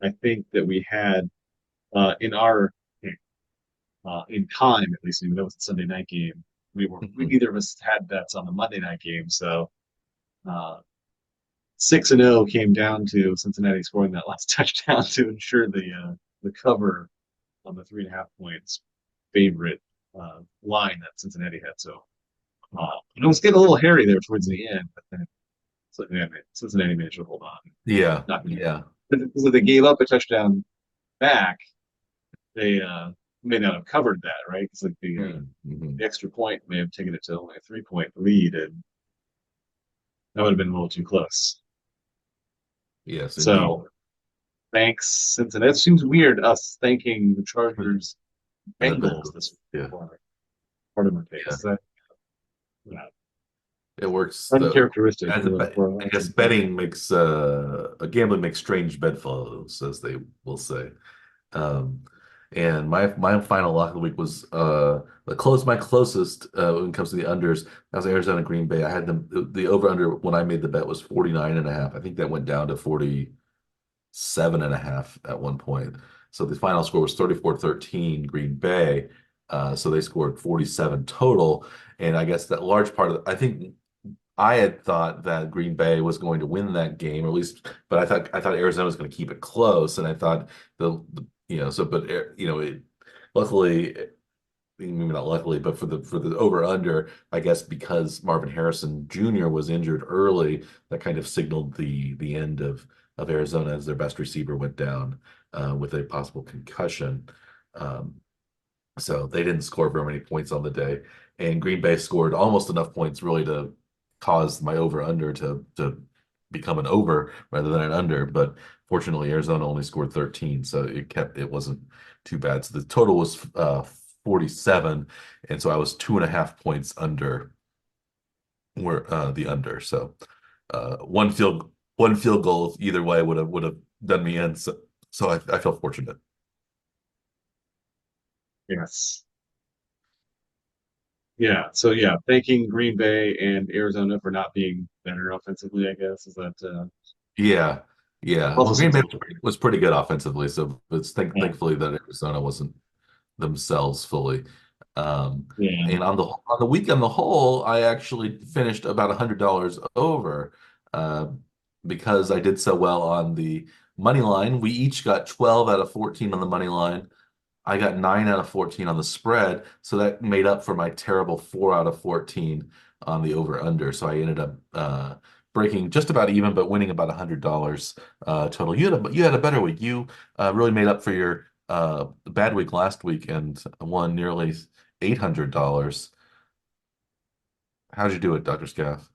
I think that we had in our in time at least, even though it was a Sunday night game, we Mhm. neither of us had bets on the Monday night game, so 6-0 came down to Cincinnati scoring that last touchdown to ensure the cover on the 3.5 points favorite line that Cincinnati had. So it was getting a little hairy there towards the end, but then Cincinnati managed to hold on. Yeah, Not yeah. because if they gave up a touchdown back, they may not have covered that, right? Because like Mm-hmm. the extra point may have taken it to only a 3 point lead, and that would have been a little too close. Yes, indeed. So thanks, Cincinnati. It seems weird us thanking the Chargers And the Bengals this Bengals. week Yeah, for part of our yeah. picks. That yeah, It works though. uncharacteristic As a bet, for I our guess team. betting makes gambling makes strange bedfellows, as they will say. Um, and my final lock of the week was my closest when it comes to the unders. That was Arizona Green Bay. I had the over under when I made the bet was 49.5. I think that went down to 47.5 at one point. So the final score was 34-13 Green Bay. So they scored 47 total. And I guess that large part of I think I had thought that Green Bay was going to win that game, or at least, but I thought Arizona was going to keep it close, and I thought luckily, maybe not luckily, but for the over under, I guess because Marvin Harrison Jr. was injured early, that kind of signaled the end of Arizona as their best receiver went down with a possible concussion. Um, so they didn't score very many points on the day. And Green Bay scored almost enough points really to cause my over under to become an over rather than an under. But fortunately, Arizona only scored 13, so it wasn't too bad. So the total was 47, and so I was 2.5 points under where the under. So one field goal either way would have done me in. So I feel fortunate. Yes. Yeah. So yeah, thanking Green Bay and Arizona for not being better offensively, I guess, is that Yeah, yeah. Well, also Green seems Bay like was pretty good offensively, so it's yeah. thankfully that Arizona wasn't themselves fully. Yeah. And on the week on the whole, I actually finished about $100 over uh, because I did so well on the money line. We each got 12 out of 14 on the money line. I got 9 out of 14 on the spread, so that made up for my terrible 4 out of 14 on the over under. So I ended up breaking just about even, but winning about $100 total. You had a better week. You really made up for your bad week last week and won nearly $800. How'd you do it, Dr. Scaff?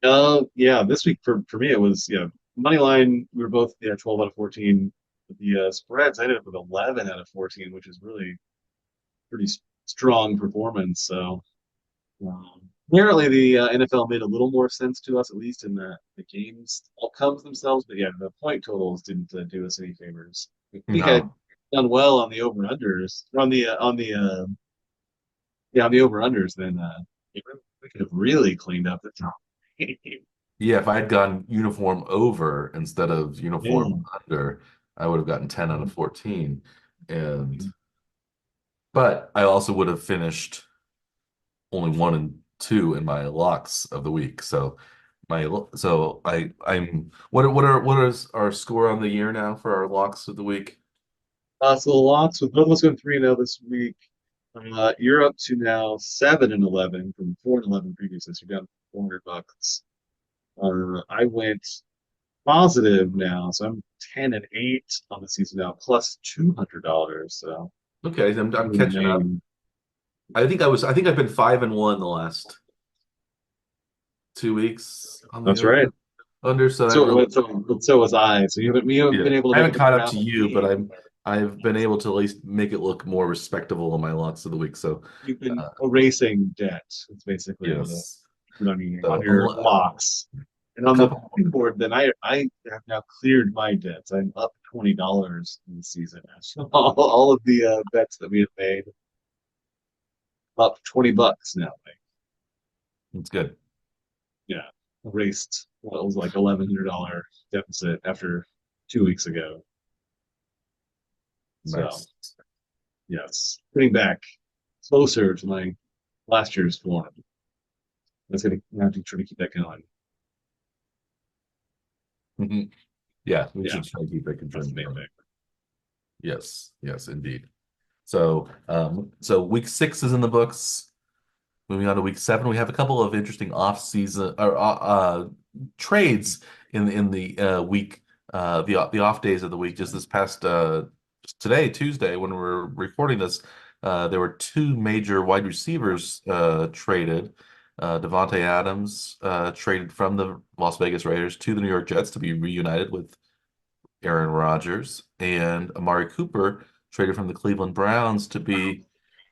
Yeah, this week for me it was money line. We were both 12 out of 14. The spreads I ended up with 11 out of 14, which is really pretty strong performance. So apparently the NFL made a little more sense to us, at least in the games outcomes themselves. But yeah, the point totals didn't do us any favors. If we had No. done well on the over unders, on the over unders, then we could have really cleaned up the top. Yeah, if I had gone uniform over instead of uniform Yeah. under, I would have gotten 10 out of 14. And but I also would have finished only 1 and 2 in my locks of the week. I'm what is our score on the year now for our locks of the week? So the lots with both of us going 3-0 this week. You're up to now 7-11 from 4-11 previously. So you're down $400. I went positive now, so I'm 10-8 on the season now, plus $200. So Okay, I'm catching up. remain. I think I've been 5-1 the last 2 weeks on the That's right. over under, so that So, really so was I. So you haven't yeah. been able to I make haven't up the caught up ground to with you, but me. I've been able to at least make it look more respectable in my locks of the week. So You've been uh, erasing debt. It's basically what yes. on So your locks. And a on the couple. betting board, then I have now cleared my debts. I'm up $20 in the season. All of the bets that we have made up $20 now. Like, It's good. yeah, erased what was like $1,100 deficit after. 2 weeks ago. So Nice. yes, getting back closer to my last year's form. That's gonna I have to try to keep that going. Mhm. Yeah, we Yeah, should try to keep that that's the conjoined main going. thing. Yes, yes, indeed. So week 6 is in the books. Moving on to week 7, we have a couple of interesting off-season or trades in the week, the off days of the week. Just this past just today, Tuesday, when we're recording this, there were two major wide receivers traded. Devontae Adams traded from the Las Vegas Raiders to the New York Jets to be reunited with Aaron Rodgers, and Amari Cooper traded from the Cleveland Browns to be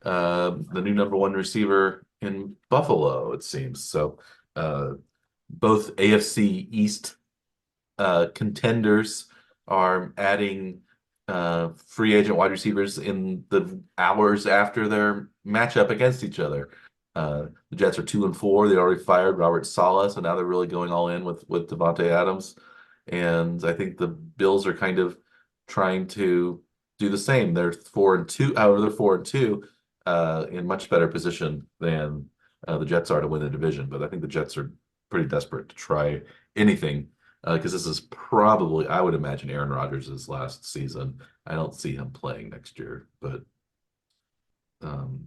the new number one receiver in Buffalo, it seems. So uh, both AFC East contenders are adding free agent wide receivers in the hours after their matchup against each other. The Jets are 2-4. They already fired Robert Saleh, so now they're really going all in with Devontae Adams. And I think the Bills are kind of trying to do the same. They're 4-2. However, they're 4-2 in much better position than the Jets are to win the division. But I think the Jets are pretty desperate to try anything because this is probably, I would imagine, Aaron Rodgers' last season. I don't see him playing next year, but um,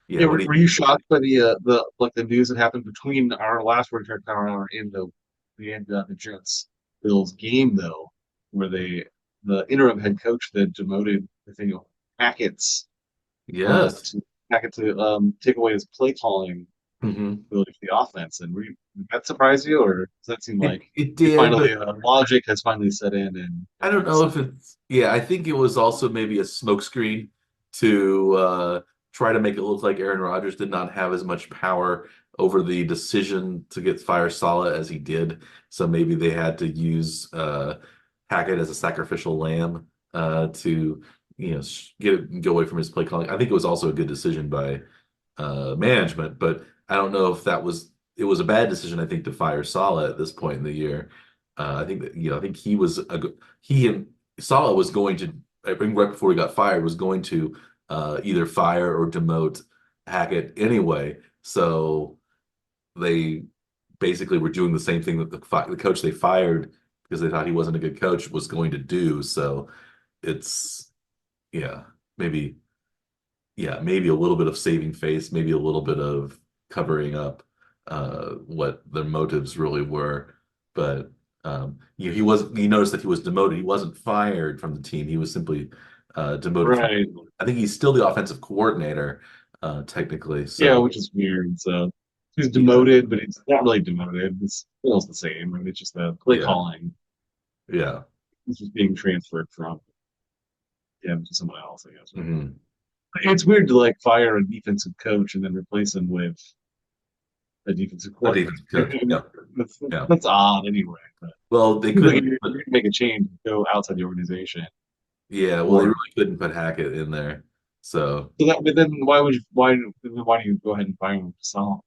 yeah, Yeah, what do were you? you shocked by the like the news that happened between our last Word Track Power Hour and the Jets Bills game though, where the interim head coach that demoted Nathaniel Hackett's Yes. to Hackett to take away his play calling Hmm. ability for the offense, and did that surprise you, or does that seem like It it did, finally but logic has finally set in I and don't made know sense? if it's, yeah, I think it was also maybe a smokescreen to try to make it look like Aaron Rodgers did not have as much power over the decision to get fire Saleh as he did. So maybe they had to use Hackett as a sacrificial lamb to, go away from his play calling. I think it was also a good decision by management, but I don't know if it was a bad decision, I think, to fire Saleh at this point in the year. I think that, I think he and Saleh was going to, I think right before he got fired, was going to either fire or demote Hackett anyway. So they basically were doing the same thing that the coach they fired because they thought he wasn't a good coach was going to do. So it's, yeah, maybe maybe a little bit of saving face, maybe a little bit of covering up what their motives really were. But he noticed that he was demoted. He wasn't fired from the team. He was simply demoted from. Right. I think he's still the offensive coordinator, technically. Yeah, So which is weird. So he's yeah, demoted, but it's not really demoted. It's almost the same. I mean, it's just the play yeah, calling. yeah. It's just being transferred from him to someone else, I guess. Right? Hmm. It's weird to like fire a defensive coach and then replace him with a defensive A coordinator. defensive coach. Yeah, That's, yeah. that's odd anyway. But Well, they it seems like couldn't. you're gonna make a change, go outside the organization, Yeah, well, they or really couldn't put Hackett in there. So so that. But then why do you go ahead and fire him? So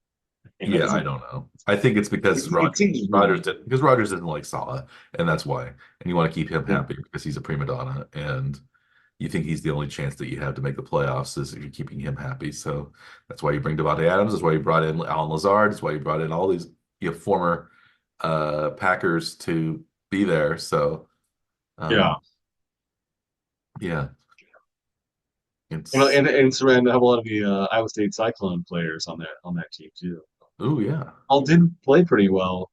it yeah, I doesn't. don't know. I think it's because It seems Rodgers weird. didn't like Salah, and that's why. And you want to keep him Yeah. happy because he's a prima donna, and you think he's the only chance that you have to make the playoffs is if you're keeping him happy. So that's why you bring Devontae Adams. That's why you brought in Alan Lazard. That's why you brought in all these former Packers to be there. So Yeah. yeah, You know, it's and Saran have a lot of the Iowa State Cyclone players on that team too. oh yeah, All did play pretty well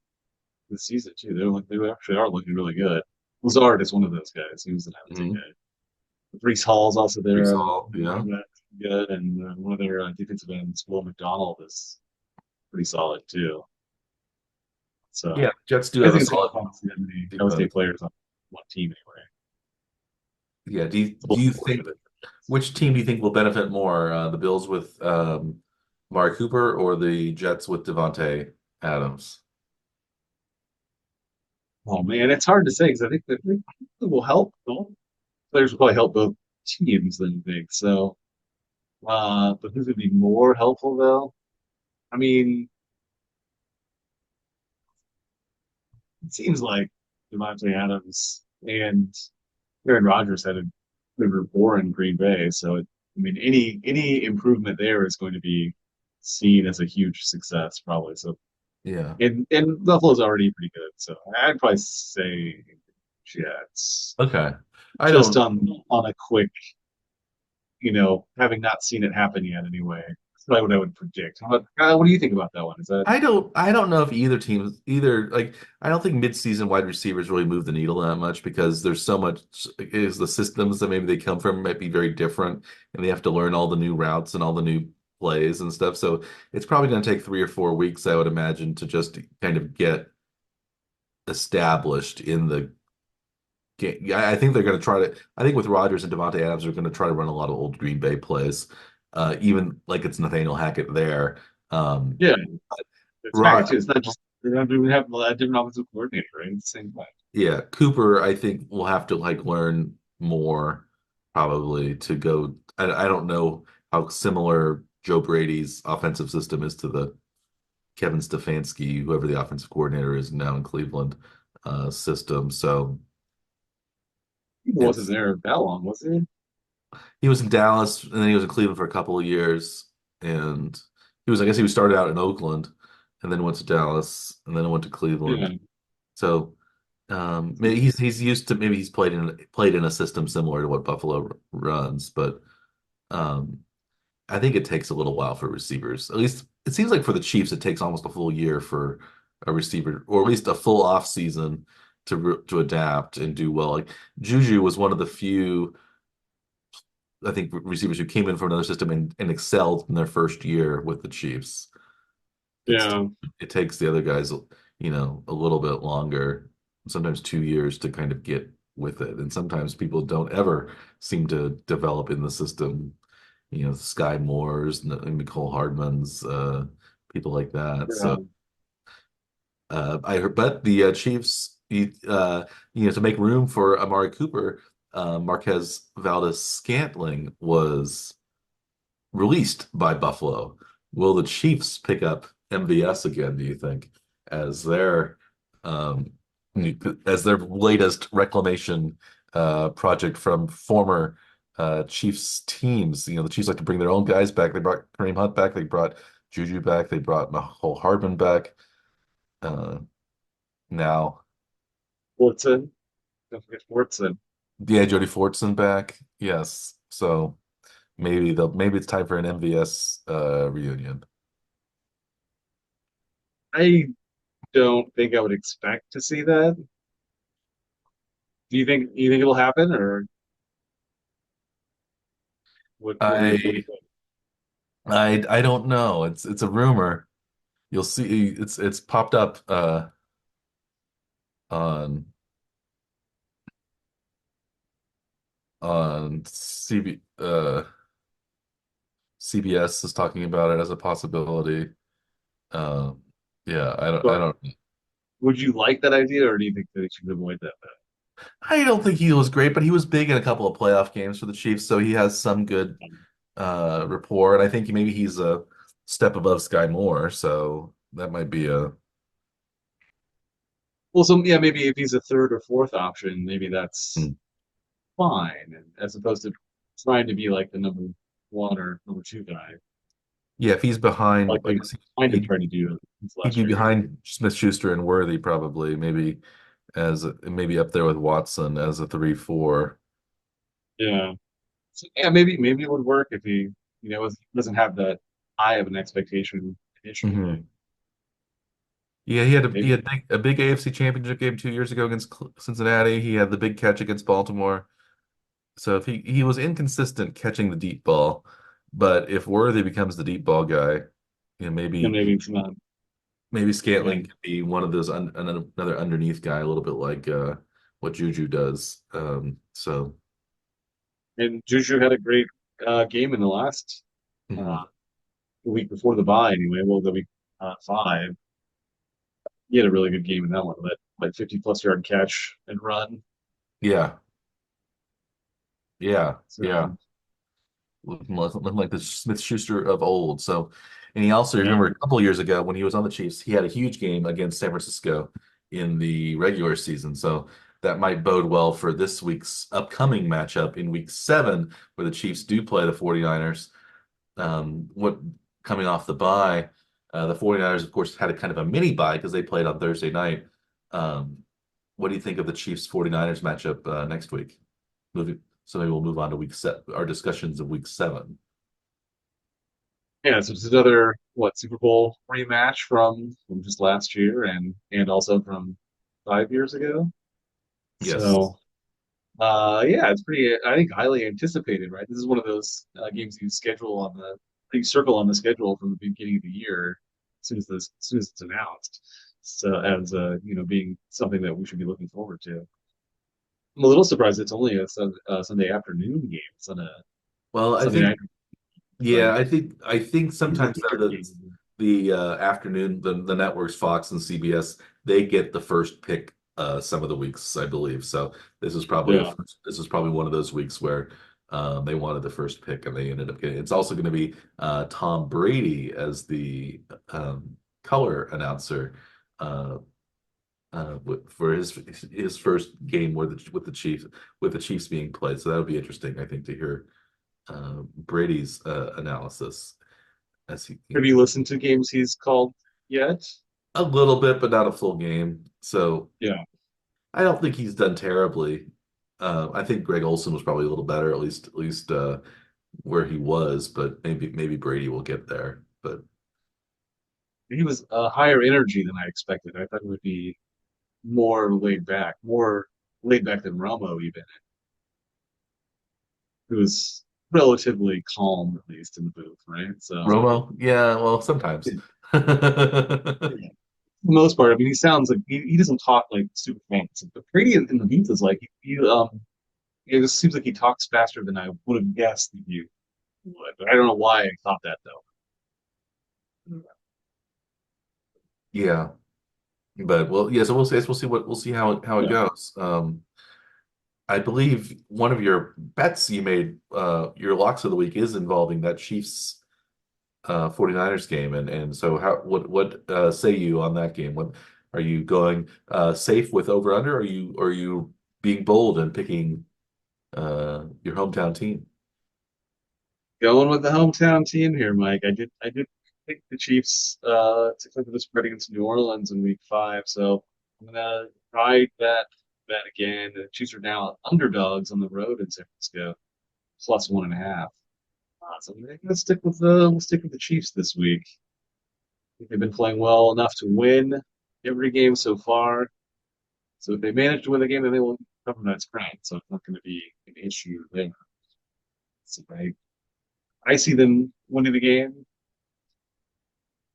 this season too. They actually are looking really good. Lazard is one of those guys. He was an Iowa State mm-hmm. guy. Brees Hall's also Brees there. Hall, yeah, Good, and one of their defensive ends, Will McDonald, is pretty solid too. yeah. So Jets do I have a think it's kind solid of fun to see that many Iowa defense. State players on one team anyway. Yeah, It's a do little you think fortunate. which team do you think will benefit more, the Bills with Mark Cooper or the Jets with Devontae Adams? Oh man, it's hard to say because I think that it will help. Both players will probably help both teams. Than you think so. But who's would be more helpful though? I mean, it seems like. Devontae Adams and Aaron Rodgers had a big rapport in Green Bay. So, I mean, any improvement there is going to be seen as a huge success, probably. So, Yeah. and Buffalo's already pretty good. So, I'd probably say Jets. Okay. I Just don't on a quick, having not seen it happen yet anyway. That's probably what I would predict. What do you think about that one? Is that I don't know if either team either like I don't think midseason wide receivers really move the needle that much because there's so much is the systems that maybe they come from might be very different and they have to learn all the new routes and all the new plays and stuff. So it's probably going to take 3 or 4 weeks, I would imagine, to just kind of get established in the game. Yeah, I think they're going to try to. I think with Rodgers and Devontae Adams, they're going to try to run a lot of old Green Bay plays, even like it's Nathaniel Hackett there. Um, yeah, it's Hackett Rod, too. It's not just they don't even have a different offensive coordinator, right? It's the same guy. Yeah, Cooper, I think will have to like learn more probably to go. I don't know how similar Joe Brady's offensive system is to the Kevin Stefanski, whoever the offensive coordinator is now in Cleveland, system. So He wasn't it's there that long, was he? he was in Dallas and then he was in Cleveland for a couple of years, and I guess he started out in Oakland and then went to Dallas and then went to Yeah, Cleveland. So maybe he's used to maybe he's played in a system similar to what Buffalo runs, but um, I think it takes a little while for receivers. At least it seems like for the Chiefs, it takes almost a full year for a receiver, or at least a full off season to adapt and do well. Like Juju was one of the few, I think, receivers who came in from another system and excelled in their first year with the Chiefs. It's yeah, it takes the other guys, a little bit longer, sometimes 2 years to kind of get with it. And sometimes people don't ever seem to develop in the system, Sky Moore's and Nicole Hardman's, people like that. yeah. So I heard, but the Chiefs, to make room for Amari Cooper, Marquez Valdez-Scantling was released by Buffalo. Will the Chiefs pick up MVS again, do you think, as their um, as their latest reclamation project from former Chiefs teams? The Chiefs like to bring their own guys back. They brought Kareem Hunt back. They brought Juju back. They brought Mecole Hardman back. Uh, Now, Fortson, don't forget Fortson. yeah, Jody Fortson back. Yes. So maybe it's time for an MVS reunion. I don't think I would expect to see that. Do you think it'll happen, or what do you I think? I don't know. It's a rumor. You'll see it's popped up on CBS is talking about it as a possibility. Um yeah, I But don't would you like that idea, or do you think that it should avoid that? I don't think he was great, but he was big in a couple of playoff games for the Chiefs, so he has some good rapport, and I think maybe he's a step above Sky Moore, so that might be a Well, so yeah, maybe if he's a third or fourth option, maybe that's hmm. fine, as opposed to trying to be like the number one or number two guy, Yeah, if he's behind, like I they guess kind of he'd tried to do his he'd last be few years. behind Smith-Schuster and Worthy probably, maybe up there with Watson as a 3-4. Yeah, so, yeah, maybe it would work if he doesn't have that high of an expectation initially. Hmm. Yeah, he had Maybe a big AFC Championship game 2 years ago against Cincinnati. He had the big catch against Baltimore. So if he was inconsistent catching the deep ball, but if Worthy becomes the deep ball guy, yeah, maybe maybe it's not. Yeah, Scantling could be one of those another underneath guy, a little bit like what Juju does. So and Juju had a great game in the last mhm. uh, week before the bye. Anyway, well, the week 5, he had a really good game in that one. That 50 plus yard catch and run. Yeah, yeah, yeah. So Looking like the Smith-Schuster of old. So, and he also, yeah, remember a couple years ago when he was on the Chiefs, he had a huge game against San Francisco. in the regular season. So that might bode well for this week's upcoming matchup in week 7, where the Chiefs do play the 49ers. What coming off the bye, the 49ers, of course, had a kind of a mini bye because they played on Thursday night. Um, what do you think of the Chiefs 49ers matchup next week? So maybe we'll move on to week 7, our discussions of week 7. Yeah, so it's another Super Bowl rematch from just last year and also from 5 years ago. Yes. So yeah, it's pretty I think highly anticipated, right? This is one of those games you circle on the schedule from the beginning of the year as soon as it's announced. So as being something that we should be looking forward to. I'm a little surprised it's only a Sunday afternoon game. It's on a Well, I Sunday night, think yeah, like I think usually sometimes kicker the game. the afternoon the networks Fox and CBS they get the first pick some of the weeks I believe. So Yeah. this is probably one of those weeks where they wanted the first pick and they ended up getting. It's also going to be Tom Brady as the color announcer uh, for his first game with the Chiefs being played. So that'll be interesting, I think, to hear Brady's analysis as he Have you listened to games he's called yet? a little bit, but not a full game. So Yeah. I don't think he's done terribly. I think Greg Olson was probably a little better, at least where he was, but maybe Brady will get there. But He was higher energy than I expected. I thought it would be more laid back than Romo even. It was relatively calm, at least in the booth, right? So, Romo, yeah, well, sometimes. yeah. For the most part, I mean, he sounds like he doesn't talk like super fancy, but Brady in the booth is like it just seems like he talks faster than I would have guessed that you would. But I don't know why I thought that though. Yeah, but well, yeah. So we'll see how it Yeah. goes. I believe one of your bets you made, your locks of the week is involving that Chiefs 49ers game. And so what say you on that game? What are you going safe with over under? Are you being bold and picking your hometown team? Going with the hometown team here, Mike. I did pick the Chiefs to cover the spread against New Orleans in week 5, so I'm gonna ride that again. The Chiefs are now underdogs on the road in San Francisco, plus 1.5. So I'm gonna we'll stick with the Chiefs this week. I think they've been playing well enough to win every game so far. So if they manage to win the game, then they will cover that spread. So it's not going to be an issue there. So I see them winning the game.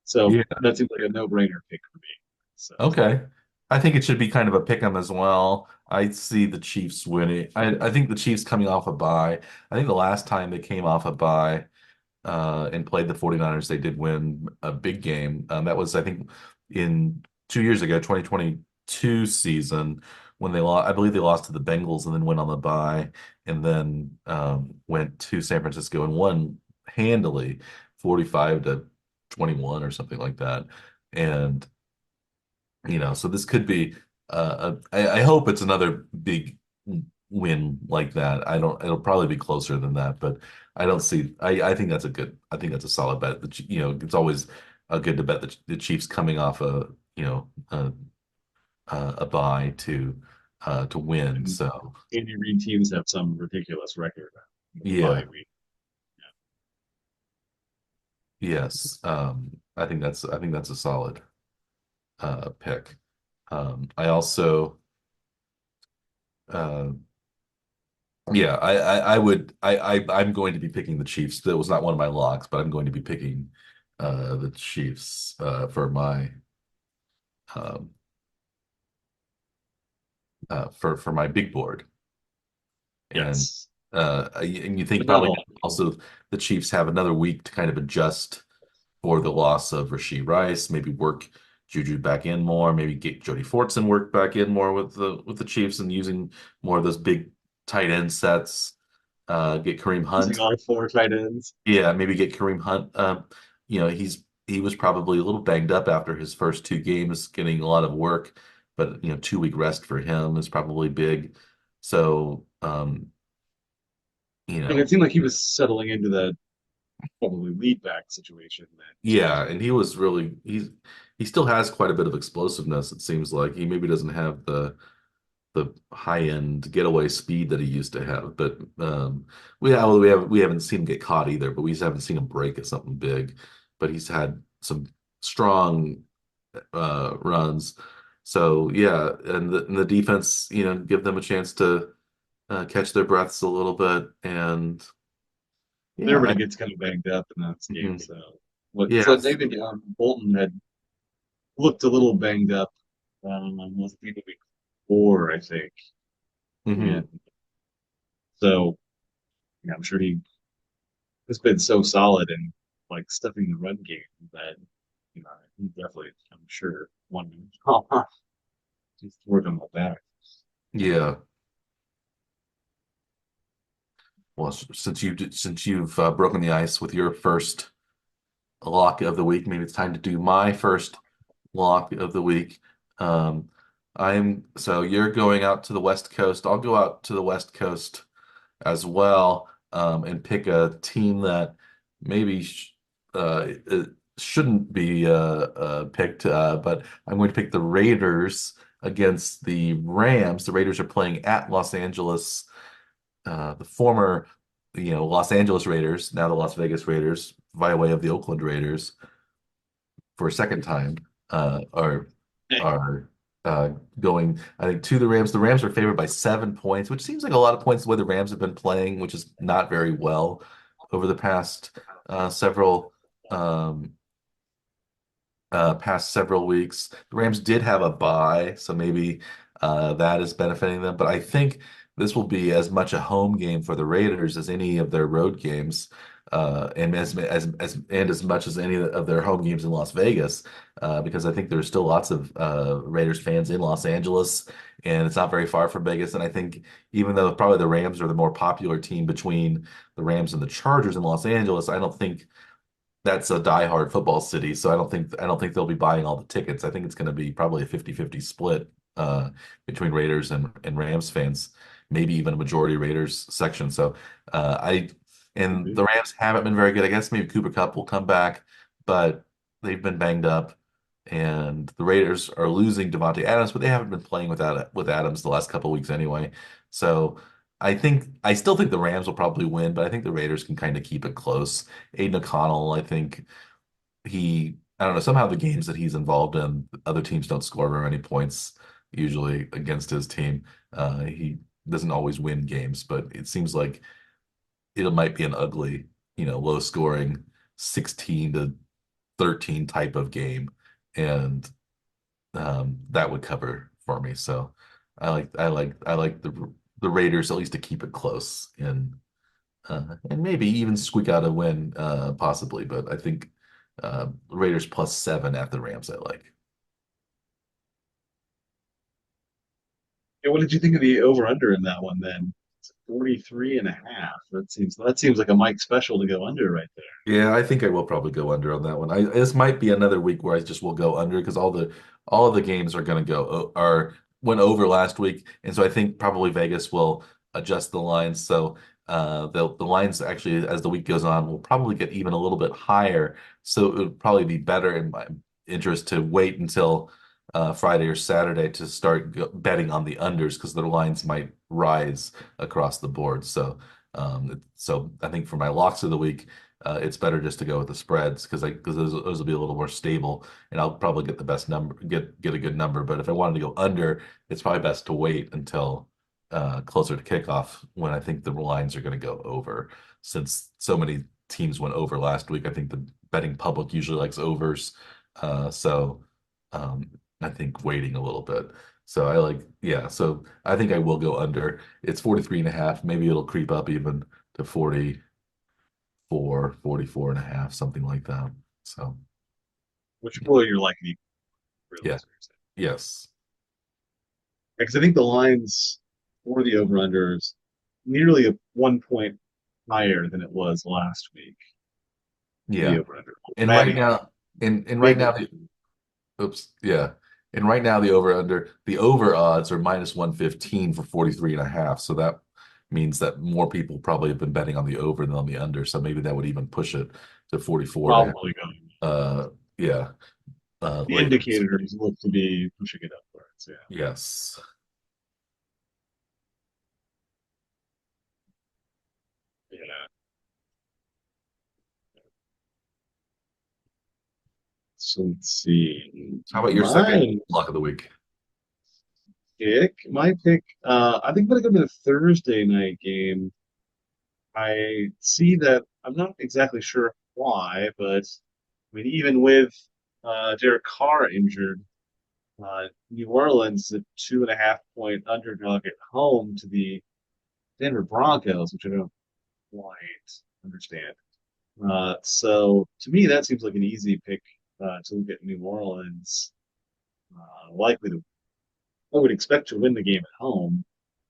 So Yeah. that seems like a no-brainer pick for me. So Okay. I think it should be kind of a pick 'em as well. I see the Chiefs winning. I think the Chiefs coming off a bye. I think the last time they came off a bye and played the 49ers, they did win a big game. That was, I think, in 2 years ago, 2022 season, when they lost. I believe they lost to the Bengals and then went on the bye and then went to San Francisco and won handily, 45-21 or something like that. And so this could be. I hope it's another big win like that. I don't. It'll probably be closer than that, but I don't see. I think that's a good. I think that's a solid bet. It's always good to bet the Chiefs coming off you know a, a bye to win. and So Andy Reid teams have some ridiculous record in the bye yeah, week. yes. I think that's a solid pick. I also. Uh, Yeah, I would I'm going to be picking the Chiefs. That was not one of my locks, but I'm going to be picking the Chiefs um for my big board. And Yes, and you think probably phenomenal. also the Chiefs have another week to kind of adjust for the loss of Rasheed Rice, maybe work Juju back in more, maybe get Jody Fortson work back in more with the Chiefs and using more of those big tight end sets. Get Kareem Using Hunt. our 4 tight ends. Yeah, maybe get Kareem Hunt. He was probably a little banged up after his first 2 games, getting a lot of work, but 2 week rest for him is probably big. So, you And it know, seemed like he was settling into that probably lead back situation that yeah, and he was really he still has quite a bit of explosiveness, it seems like. He maybe doesn't have the high end getaway speed that he used to have, but we haven't seen him get caught either, but we just haven't seen him break at something big. But he's had some strong runs. So yeah, and the defense, give them a chance to catch their breaths a little bit, and yeah, everybody gets kind of banged up in that game. mhm. So what? So Yes. David Bolton had looked a little banged up. Was it the week before, I think, Hmm. and so yeah, I'm sure he has been so solid in like stuffing the run game that he definitely, I'm sure, won just threw them all back. Yeah. Well, since you've broken the ice with your first lock of the week, maybe it's time to do my first lock of the week. Um, so you're going out to the West Coast. I'll go out to the West Coast as well, and pick a team that maybe it shouldn't be picked, but I'm going to pick the Raiders against the Rams. The Raiders are playing at Los Angeles, the former, Los Angeles Raiders, now the Las Vegas Raiders, via way of the Oakland Raiders for a second time, are uh, going, I think, to the Rams. The Rams are favored by 7 points, which seems like a lot of points the way the Rams have been playing, which is not very well over the several um, past several weeks. The Rams did have a bye, so maybe that is benefiting them. But I think this will be as much a home game for the Raiders as any of their road games, and as much as any of their home games in Las Vegas, because I think there's still lots of Raiders fans in Los Angeles, and it's not very far from Vegas. And I think even though probably the Rams are the more popular team between the Rams and the Chargers in Los Angeles, I don't think that's a diehard football city, so I don't think they'll be buying all the tickets. I think it's going to be probably a 50-50 split between Raiders and Rams fans, maybe even a majority Raiders section. So I and the Rams haven't been very good. I guess maybe Cooper Kupp will come back, but they've been banged up, and the Raiders are losing Devontae Adams, but they haven't been playing with Adams the last couple of weeks anyway. So I still think the Rams will probably win, but I think the Raiders can kind of keep it close. Aiden O'Connell, I think I don't know, somehow the games that he's involved in, other teams don't score very many points usually against his team. He doesn't always win games, but it seems like it might be an ugly, low scoring 16-13 type of game. And that would cover for me. So I like the Raiders at least to keep it close and maybe even squeak out a win, possibly. But I think Raiders +7 at the Rams, I like. Yeah, what did you think of the over under in that one then? It's 43 and a half. That seems like a Mike special to go under right there. Yeah, I think I will probably go under on that one. This might be another week where I just will go under because all of the games are going to are went over last week, and so I think probably Vegas will adjust the lines. So the lines actually, as the week goes on, will probably get even a little bit higher. So it would probably be better in my interest to wait until Friday or Saturday to start betting on the unders because the lines might rise across the board. So I think for my locks of the week, it's better just to go with the spreads because those will be a little more stable, and I'll probably get the best number, get a good number. But if I wanted to go under, it's probably best to wait until closer to kickoff when I think the lines are going to go over. Since so many teams went over last week, I think the betting public usually likes overs. So um, I think waiting a little bit. So yeah. So I think I will go under. It's 43 and a half. Maybe it'll creep up even to 44 and a half, something like that. So, Which really you're likely really yeah, serious. yes, Because I think the lines for the over under is nearly a 1 point higher than it was last week. The yeah. over under. And right Maybe now, and right maybe now, oops, yeah. And right now the over odds are minus 115 for 43 and a half. So that means that more people probably have been betting on the over than on the under. So maybe that would even push it to 44 and a half. Probably going. Yeah. The Later. indicators look to be pushing it upwards. Yeah. Yes. Yeah. So let's see. How about your second My lock of the week? my pick, I think I'm gonna go to the Thursday night game. I see that I'm not exactly sure why, but I mean, even with Derek Carr injured, New Orleans is a 2.5 point underdog at home to the Denver Broncos, which I don't quite understand. So to me, that seems like an easy pick to look at New Orleans, likely to, I would expect to win the game at home,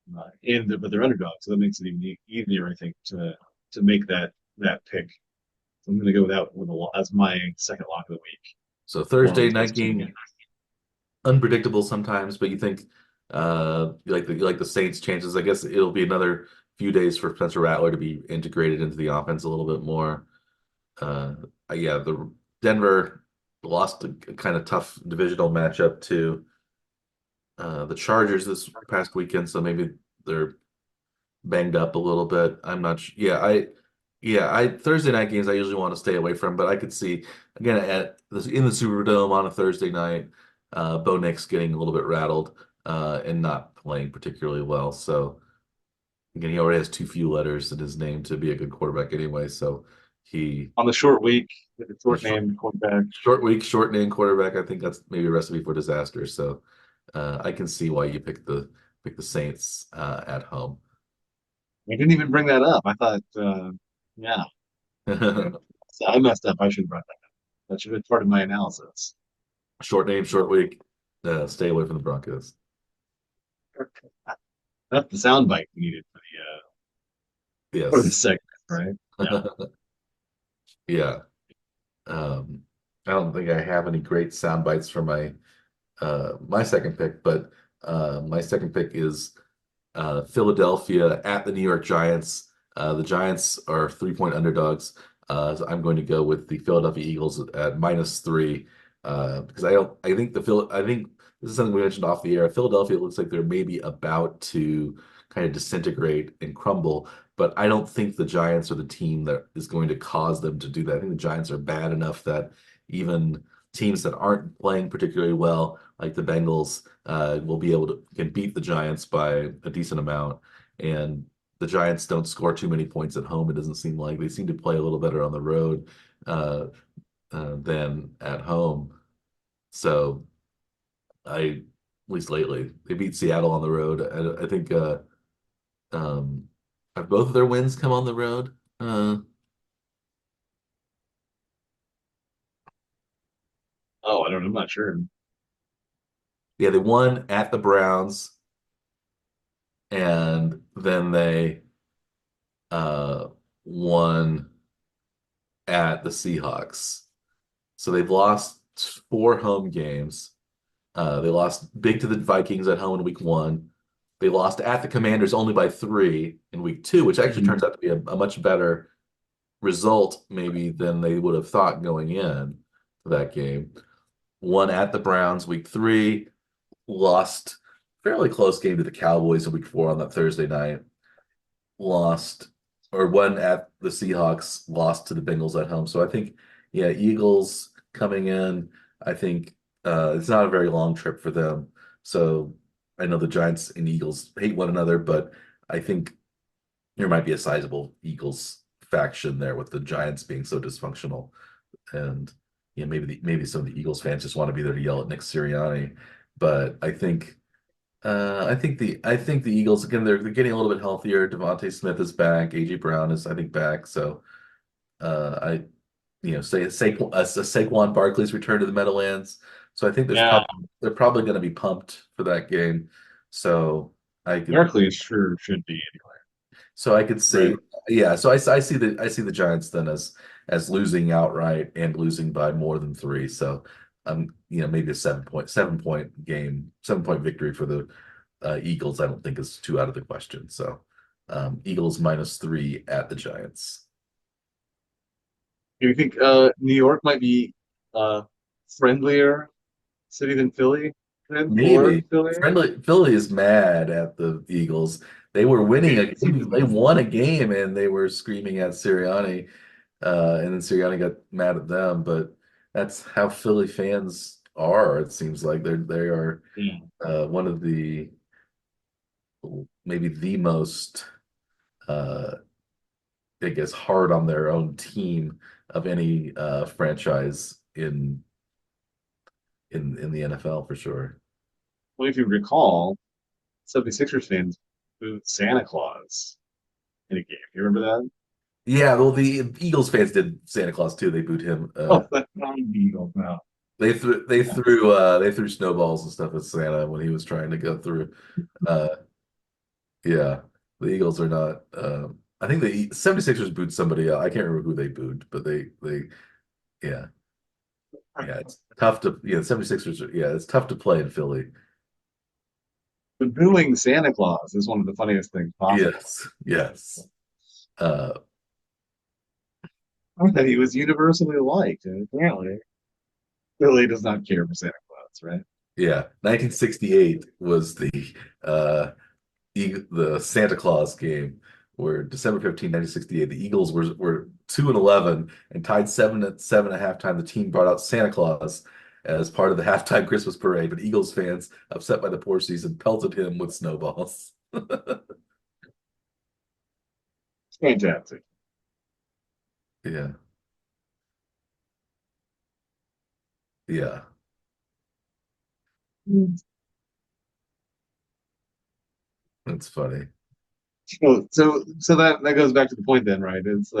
but they're underdogs, so that makes it even easier, I think, to make that pick. So I'm going to go with that as my second lock of the week. So New Thursday Orleans plus night 2. game, unpredictable sometimes, but you think you like the Saints' chances. I guess it'll be another few days for Spencer Rattler to be integrated into the offense a little bit more. Uh, yeah, the Denver lost a kind of tough divisional matchup to the Chargers this past weekend, so maybe they're banged up a little bit. I'm not sure. I Thursday night games I usually want to stay away from, but I could see again in the Superdome on a Thursday night, Bo Nix getting a little bit rattled and not playing particularly well. So again, he already has too few letters in his name to be a good quarterback anyway. So he On the short week, with the the short name quarterback. short week, short name quarterback. I think that's maybe a recipe for disaster. So I can see why you pick the Saints at home. I didn't even bring that up. I thought, yeah, okay. So I messed up. I should have brought that up. That should have been part of my analysis. Short name, short week. Stay away from the Broncos. That's the soundbite we needed for the Yes. segment, right? Yeah. Yeah. I don't think I have any great sound bites for my second pick, but my second pick is Philadelphia at the New York Giants. The Giants are 3 point underdogs. So I'm going to go with the Philadelphia Eagles at -3 because I think this is something we mentioned off the air. Philadelphia looks like they're maybe about to kind of disintegrate and crumble, but I don't think the Giants are the team that is going to cause them to do that. I think the Giants are bad enough that even teams that aren't playing particularly well, like the Bengals, will be able to can beat the Giants by a decent amount. And the Giants don't score too many points at home. It doesn't seem like they seem to play a little better on the road uh, than at home. So at least lately, they beat Seattle on the road. I think um, have both of their wins come on the road. Oh, I don't know. I'm not sure. Yeah, they won at the Browns, and then they uh, won at the Seahawks. So they've lost 4 home games. They lost big to the Vikings at home in week 1. They lost at the Commanders only by 3 in week 2, which actually Mhm. turns out to be a much better result maybe than they would have thought going in to that game. Won at the Browns week 3, lost fairly close game to the Cowboys in week 4 on that Thursday night. Lost or won at the Seahawks, lost to the Bengals at home. So I think, yeah, Eagles coming in, I think it's not a very long trip for them. So I know the Giants and Eagles hate one another, but I think there might be a sizable Eagles faction there with the Giants being so dysfunctional. And yeah, maybe some of the Eagles fans just want to be there to yell at Nick Sirianni. But I think the Eagles again they're getting a little bit healthier. Devontae Smith is back. AJ Brown is I think back. So I say Saquon Barkley's return to the Meadowlands. So I think Yeah, they're probably going to be pumped for that game. So I could Barkley sure should be so I could anyway, see yeah. So I see the Giants then as losing outright and losing by more than 3. So maybe a 7-point game, 7-point victory for the Eagles. I don't think is too out of the question. So Eagles -3 at the Giants. Do you think New York might be a friendlier city than Philly then for Maybe. Philly? Philly is mad at the Eagles. They were winning a game. They won a game and they were screaming at Sirianni. And then Sirianni got mad at them. But that's how Philly fans are. It seems like they are Yeah. one of the maybe the most I guess hard on their own team of any franchise in the NFL for sure. Well, if you recall, 76ers fans booed Santa Claus in a game. You remember that? Yeah, well, the Eagles fans did Santa Claus too. They booed him. Oh, that's not the Eagles now. They threw snowballs and stuff at Santa when he was trying to go through. Uh, yeah, the Eagles are not. I think the 76ers booed somebody else. I can't remember who they booed, but they yeah yeah it's tough to 76ers yeah it's tough to play in Philly. But booing Santa Claus is one of the funniest things possible. Yes, yes. Uh, That he was universally liked, and apparently Philly does not care for Santa Claus, right? yeah, 1968 was uh the Santa Claus game where December 15, 1968, the Eagles were 2-11 and tied 7-7 at halftime. The team brought out Santa Claus as part of the halftime Christmas parade, but Eagles fans, upset by the poor season, pelted him with snowballs. It's fantastic. Yeah, yeah, that's funny. So that goes back to the point then, right? It's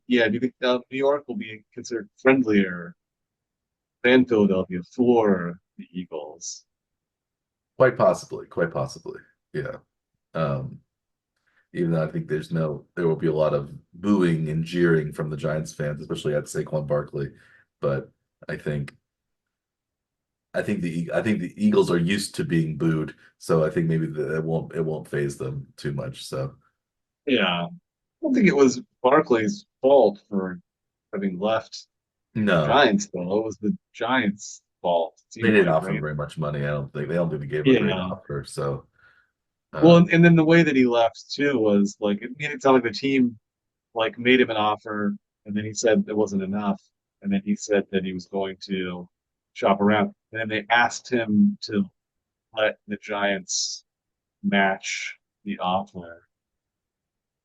yeah. Do you think New York will be considered friendlier than Philadelphia for the Eagles? Quite possibly, quite possibly. Yeah. Um, Even though I think there will be a lot of booing and jeering from the Giants fans, especially at Saquon Barkley. But I think I think the Eagles are used to being booed, so I think maybe it won't phase them too much. So Yeah, I don't think it was Barkley's fault for having left the no, Giants, though. It was the Giants' fault. It they seemed didn't like, offer him right? very much money. I don't think they gave him a great Yeah. offer. So Well, um, and then the way that he left too was like it made it sound like the team like made him an offer, and then he said it wasn't enough, and then he said that he was going to shop around, and then they asked him to let the Giants match the offer,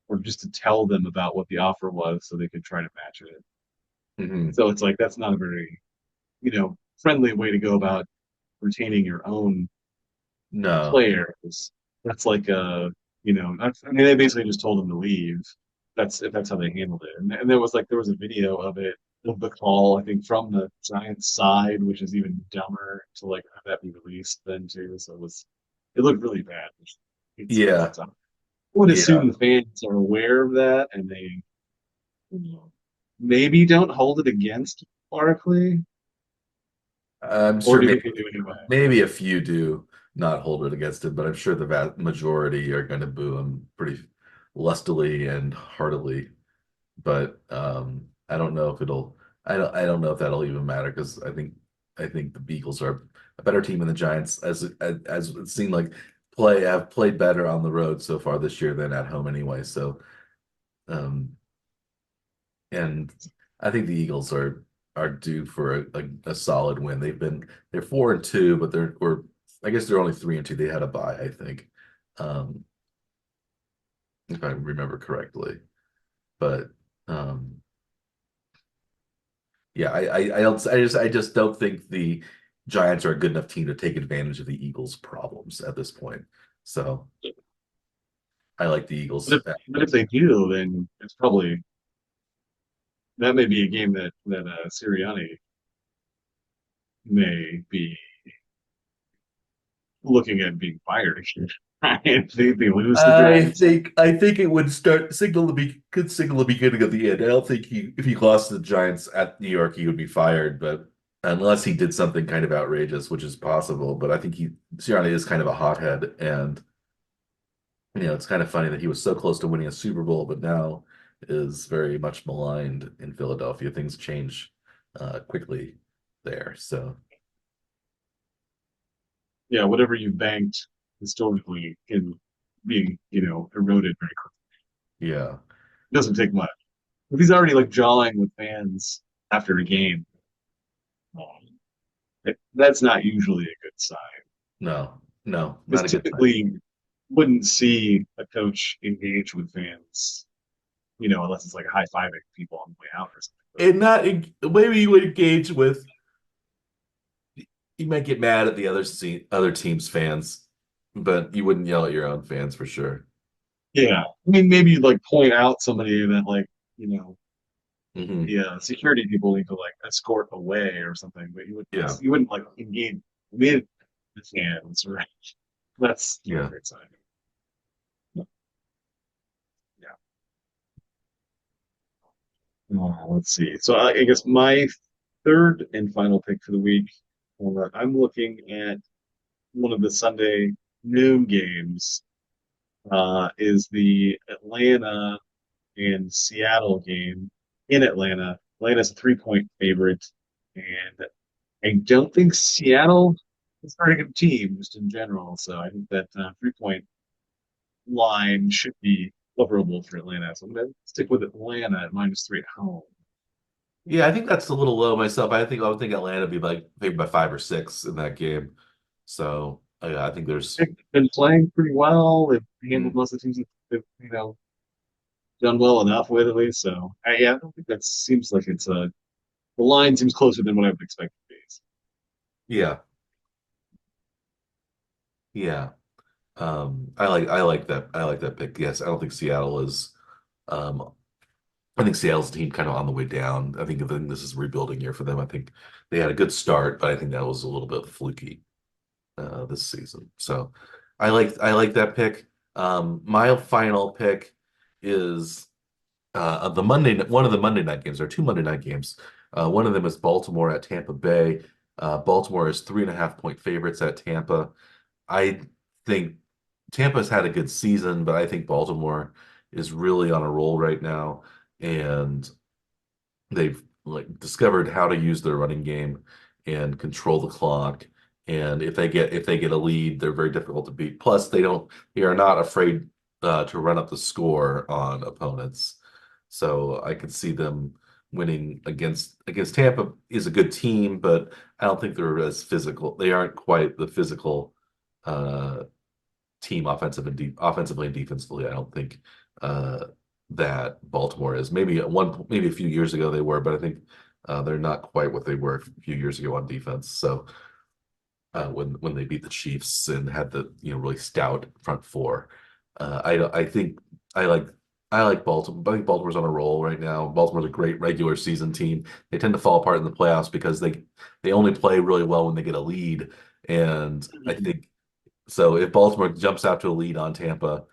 or just to tell them about what the offer was so they could try to match it. mhm. So it's like that's not a very, friendly way to go about retaining your own No, players. That's like I mean, they basically just told him to leave. That's if that's how they handled it. And there was a video of it of the call, I think, from the Giants side, which is even dumber to like have that be released then too. So it looked really bad. yeah, I would assume yeah. the fans are aware of that and they maybe don't hold it against Barkley, I'm or sure do you maybe think they do anyway? maybe a few do not hold it against him, but I'm sure the vast majority are going to boo him pretty lustily and heartily. But I don't know if it'll. I don't know if that'll even matter because I think the Beagles are a better team than the Giants, as it seemed like have played better on the road so far this year than at home anyway. So um, and I think the Eagles are due for a solid win. They're 4-2, but I guess they're only 3-2. They had a bye, I think, um, if I remember correctly. But um, yeah, I just don't think the Giants are a good enough team to take advantage of the Eagles' problems at this point. So I like the But Eagles. if they do, then it's probably that may be a game that Sirianni may be looking at being fired again. If they lose the I Giants. think I think it would start signal to be good signal the beginning of the end. I don't think if he lost to the Giants at New York, he would be fired. But unless he did something kind of outrageous, which is possible. But I think Sirianni is kind of a hothead, and it's kind of funny that he was so close to winning a Super Bowl, but now is very much maligned in Philadelphia. Things change quickly there. So Yeah, whatever you banked historically can be, eroded very quickly. yeah, It doesn't take much. If he's already like jawing with fans after a game, um, that's not usually a good sign. no, no, Because not a good sign. typically wouldn't see a coach engage with fans, unless it's like high-fiving people on the way out or something. But And not maybe you would engage with. You might get mad at the other team's fans, but you wouldn't yell at your own fans for sure. yeah, I mean, maybe you'd like point out somebody that like, you know, Hmm. the security people need to like escort away or something, but Yeah, you wouldn't like engage with the fans, right? That's not a yeah. great sign. Yeah. Let's see. So I guess my third and final pick for the week, I'm looking at one of the Sunday noon games, is the Atlanta and Seattle game in Atlanta. Atlanta's a 3-point favorite, and I don't think Seattle is a very good team just in general. So I think that 3-point line should be favorable for Atlanta. So I'm going to stick with Atlanta at -3 at home. Yeah, I think that's a little low myself. I would think Atlanta would be like maybe by 5 or 6 in that game. So I think there's They've been playing pretty well. They've handled mm, most of the teams that they've, done well enough with at least. So yeah, I don't think that seems like the line seems closer than what I would expect it to be. yeah, yeah. I like that pick. Yes, I don't think Seattle is um I think Seattle's team kind of on the way down. I think this is a rebuilding year for them. I think they had a good start, but I think that was a little bit fluky this season. So I like that pick. My final pick is the one of the Monday night games. There are two Monday night games. One of them is Baltimore at Tampa Bay. Baltimore is 3.5 point favorites at Tampa. I think Tampa's had a good season, but I think Baltimore is really on a roll right now, and they've like discovered how to use their running game and control the clock. And if they get a lead, they're very difficult to beat. Plus, they are not afraid to run up the score on opponents. So I could see them winning against Tampa is a good team, but I don't think they're as physical. They aren't quite the physical uh, team offensively and defensively. I don't think uh, that Baltimore is. Maybe a few years ago they were, but I think they're not quite what they were a few years ago on defense. So when they beat the Chiefs and had the really stout front four, I think I like. I like Baltimore. I think Baltimore's on a roll right now. Baltimore's a great regular season team. They tend to fall apart in the playoffs because they only play really well when they get a lead. And I think so if Baltimore jumps out to a lead on Tampa,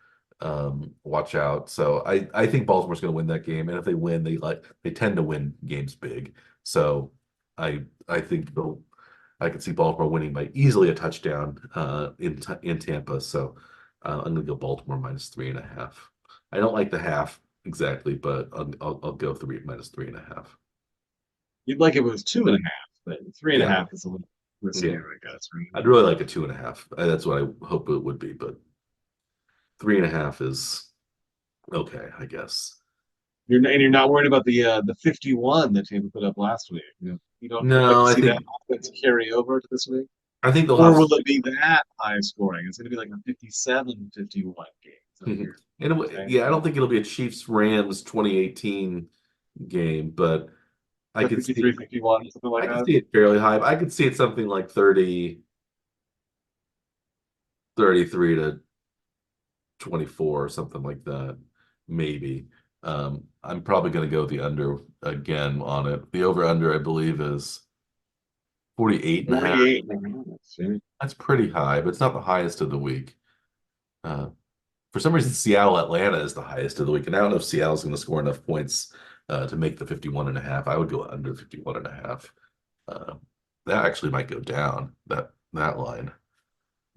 watch out. So I think Baltimore's going to win that game, and if they win, they tend to win games big. So I think I could see Baltimore winning by easily a touchdown in Tampa. So I'm going to go Baltimore -3.5. I don't like the half exactly, but I'll go three -3.5. You'd like it was 2.5, but three and a Yeah, half is a little yeah. riskier, I guess, right? I'd really like a 2.5. That's what I hope it would be, but 3.5 is okay, I guess. You're not worried about the 51 that Tampa put up last week. You don't expect No, to I see that think offense carry over to this week, I think they'll or have. will it be that high scoring? It's going to be like a 57-51 game. Is that what And you're yeah, saying? I don't think it'll be a Chiefs Rams 2018 game, but I The could 53, see 51, something like I could that. see it fairly high. I could see it something like 33 to 24 or something like that, maybe. I'm probably going to go the under again on it. The over under, I believe, is 48 and a half. 48 and a half. See? That's pretty high, but it's not the highest of the week. Uh, For some reason, Seattle Atlanta is the highest of the week, and I don't know if Seattle's going to score enough points to make the 51 and a half. I would go under 51 and a half. that actually might go down, that line.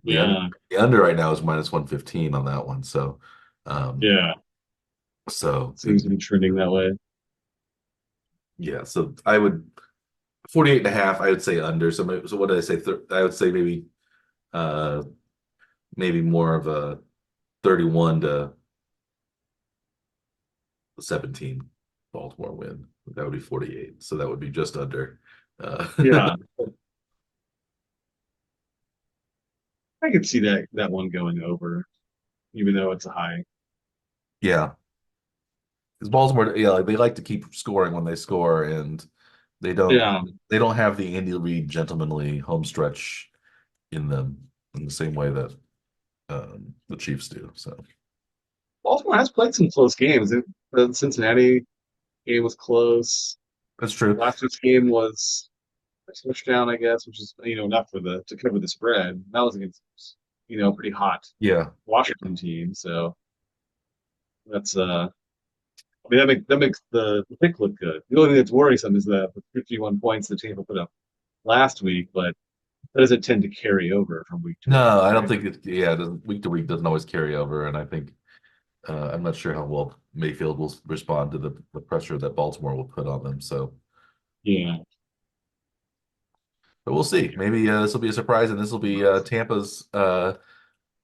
The under Yeah, the under right now is minus 115 on that one. So um yeah. so Seems to be trending that way. yeah, so I would 48 and a half, I would say under. So what did I say? I would say uh maybe more of a 31 to 17 Baltimore win. That would be 48. So that would be just under. Yeah, I could see that one going over, even though it's a high. Yeah, because Baltimore, yeah, like they like to keep scoring when they score, and they don't Yeah, they don't have the Andy Reid gentlemanly home stretch in them in the same way that the Chiefs do. So Baltimore has played some close games. The Cincinnati game was close. that's true. Last week's game was a touchdown, I guess, which is enough for the to cover the spread. That was against pretty hot Yeah, Washington team. So that's I mean that makes the pick look good. The only thing that's worrisome is the 51 points the Tampa put up last week, but that doesn't tend to carry over from week to week, no, I don't right? think yeah, it doesn't, week to week doesn't always carry over, and I think I'm not sure how well Mayfield will respond to the pressure that Baltimore will put on them. So, Yeah. but we'll see. Maybe this will be a surprise, and this will be Tampa's kind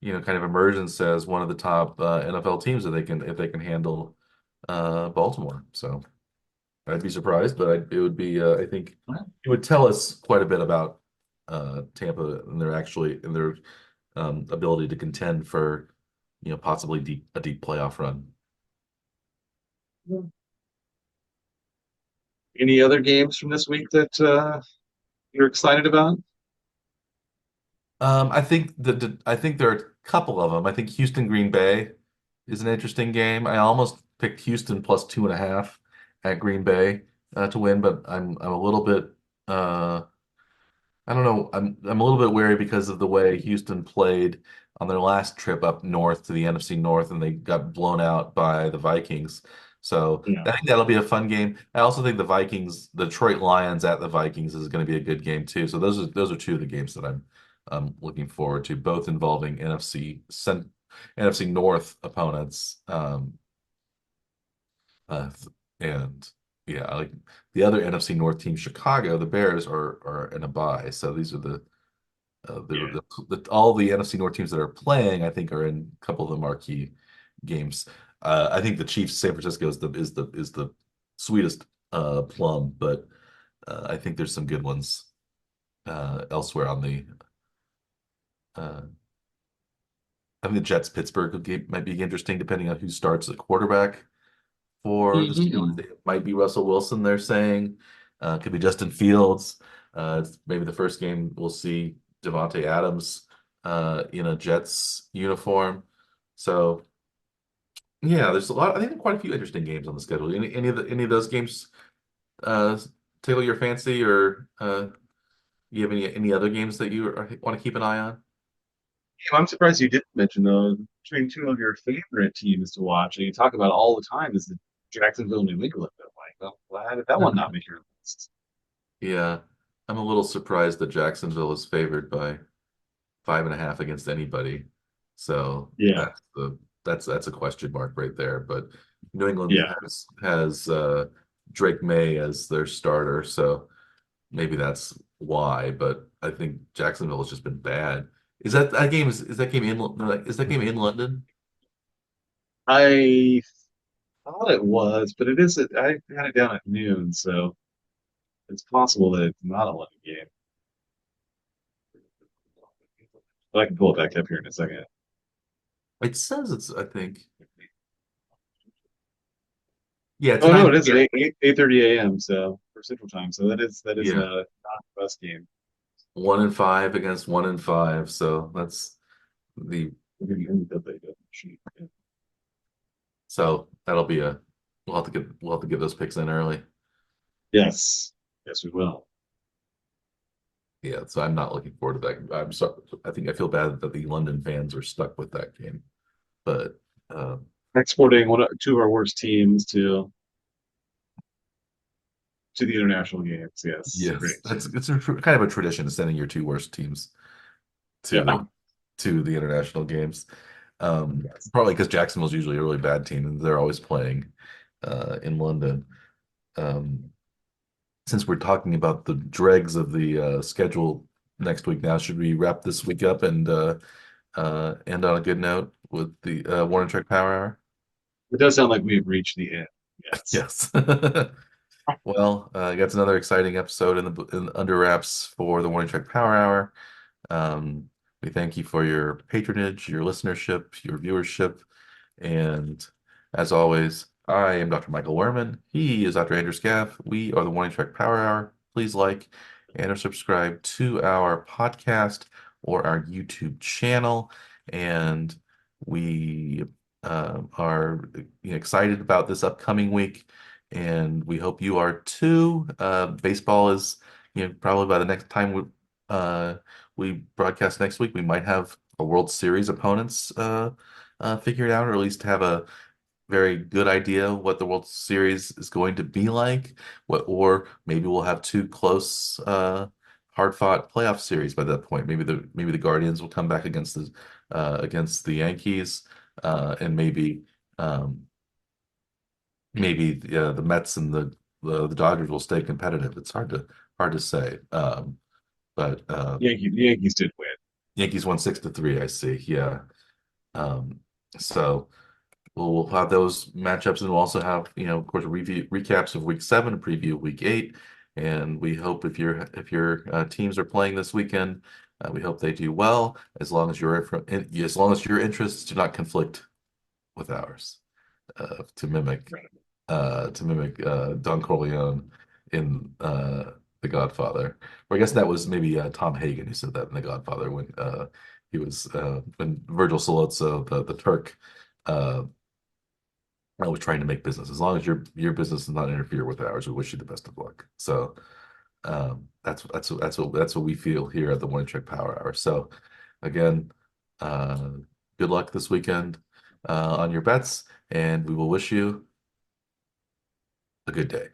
of emergence as one of the top NFL teams that they can if they can handle Baltimore. So I'd be surprised, but it would be I think it would tell us quite a bit about Tampa and their ability to contend for possibly a deep playoff run. Any other games from this week that you're excited about? I think there are a couple of them. I think Houston Green Bay is an interesting game. I almost picked Houston plus 2.5 at Green Bay to win, but I'm a little bit I don't know. I'm a little bit wary because of the way Houston played on their last trip up north to the NFC North, and they got blown out by the Vikings. So Yeah. I think that'll be a fun game. I also think the Vikings, the Detroit Lions at the Vikings, is going to be a good game too. So those are two of the games that I'm looking forward to, both involving NFC North opponents. Uh, and yeah, I like the other NFC North team, Chicago. The Bears are in a bye, so these are Yeah. all the NFC North teams that are playing, I think, are in a couple of the marquee games. I think the Chiefs, San Francisco is the sweetest plum, but I think there's some good ones elsewhere on the. Uh, I think the Jets Pittsburgh game might be interesting, depending on who starts at quarterback for the Steelers. Hmm. It might be Russell Wilson, they're saying. Could be Justin Fields. It's maybe the first game we'll see Devontae Adams in a Jets uniform. So yeah, there's a lot. I think there are quite a few interesting games on the schedule. Any of those games uh, tickle your fancy, or you have any other games that you want to keep an eye on? I'm surprised you didn't mention those between two of your favorite teams to watch, and you talk about all the time is the Jacksonville New England. I'm like, well, why did that one not make your list? Yeah, I'm a little surprised that Jacksonville is favored by 5.5 against anybody. So Yeah, that's a question mark right there. But New England yeah. has Drake May as their starter, so maybe that's why. But I think Jacksonville has just been bad. Is that game in is that game in London? I thought it was, but I had it down at noon, so it's possible that it's not a London game. But I can pull it back up here in a second. It says it's I think yeah it's a Oh no, nine it is at 8:30 a.m. So for Central Time. So that is yeah not the best game. 1-5 against 1-5. So that's the so that'll be a we'll have to get those picks in early. Yes, yes, we will. Yeah, so I'm not looking forward to that. I'm sorry. I think I feel bad that the London fans are stuck with that game. But Exporting two of our worst teams to to the international games. Yes, Yes, great. it's kind of a tradition sending your two worst teams to Yeah. the international games. Yes. Probably because Jacksonville's usually a really bad team and they're always playing in London. Um, since we're talking about the dregs of the schedule next week now, should we wrap this week up and end on a good note with the Warner Trek Power Hour? It does sound like we've reached the end. Yes. Yes. Well, that's another exciting episode in under wraps for the Warning Trek Power Hour. Um, we thank you for your patronage, your listenership, your viewership, and as always, I am Dr. Michael Werman. He is Dr. Andrew Scaff. We are the Warning Trek Power Hour. Please like and or subscribe to our podcast or our YouTube channel. And we are excited about this upcoming week, and we hope you are too. Baseball is, probably by the next time we broadcast next week, we might have a World Series opponents figured out, or at least have a very good idea what the World Series is going to be like. Or maybe we'll have two close, hard-fought playoff series by that point. Maybe the Guardians will come back against the Yankees, and um, maybe the Mets and the Dodgers will stay competitive. It's hard to say. But The Yankees did win. Yankees won 6-3, I see. Yeah. Um, so we'll have those matchups, and we'll also have, of course, recaps of week 7, a preview of week 8. And we hope if your teams are playing this weekend, we hope they do well, as long as your interests do not conflict with ours, to mimic Don Corleone in The Godfather. Or I guess that was maybe Tom Hagen who said that in The Godfather when when Virgil Sollozzo, the Turk, uh, was trying to make business. As long as your business does not interfere with ours, we wish you the best of luck. So that's what we feel here at the Morning Check Power Hour. So again, uh, good luck this weekend on your bets, and we will wish you a good day.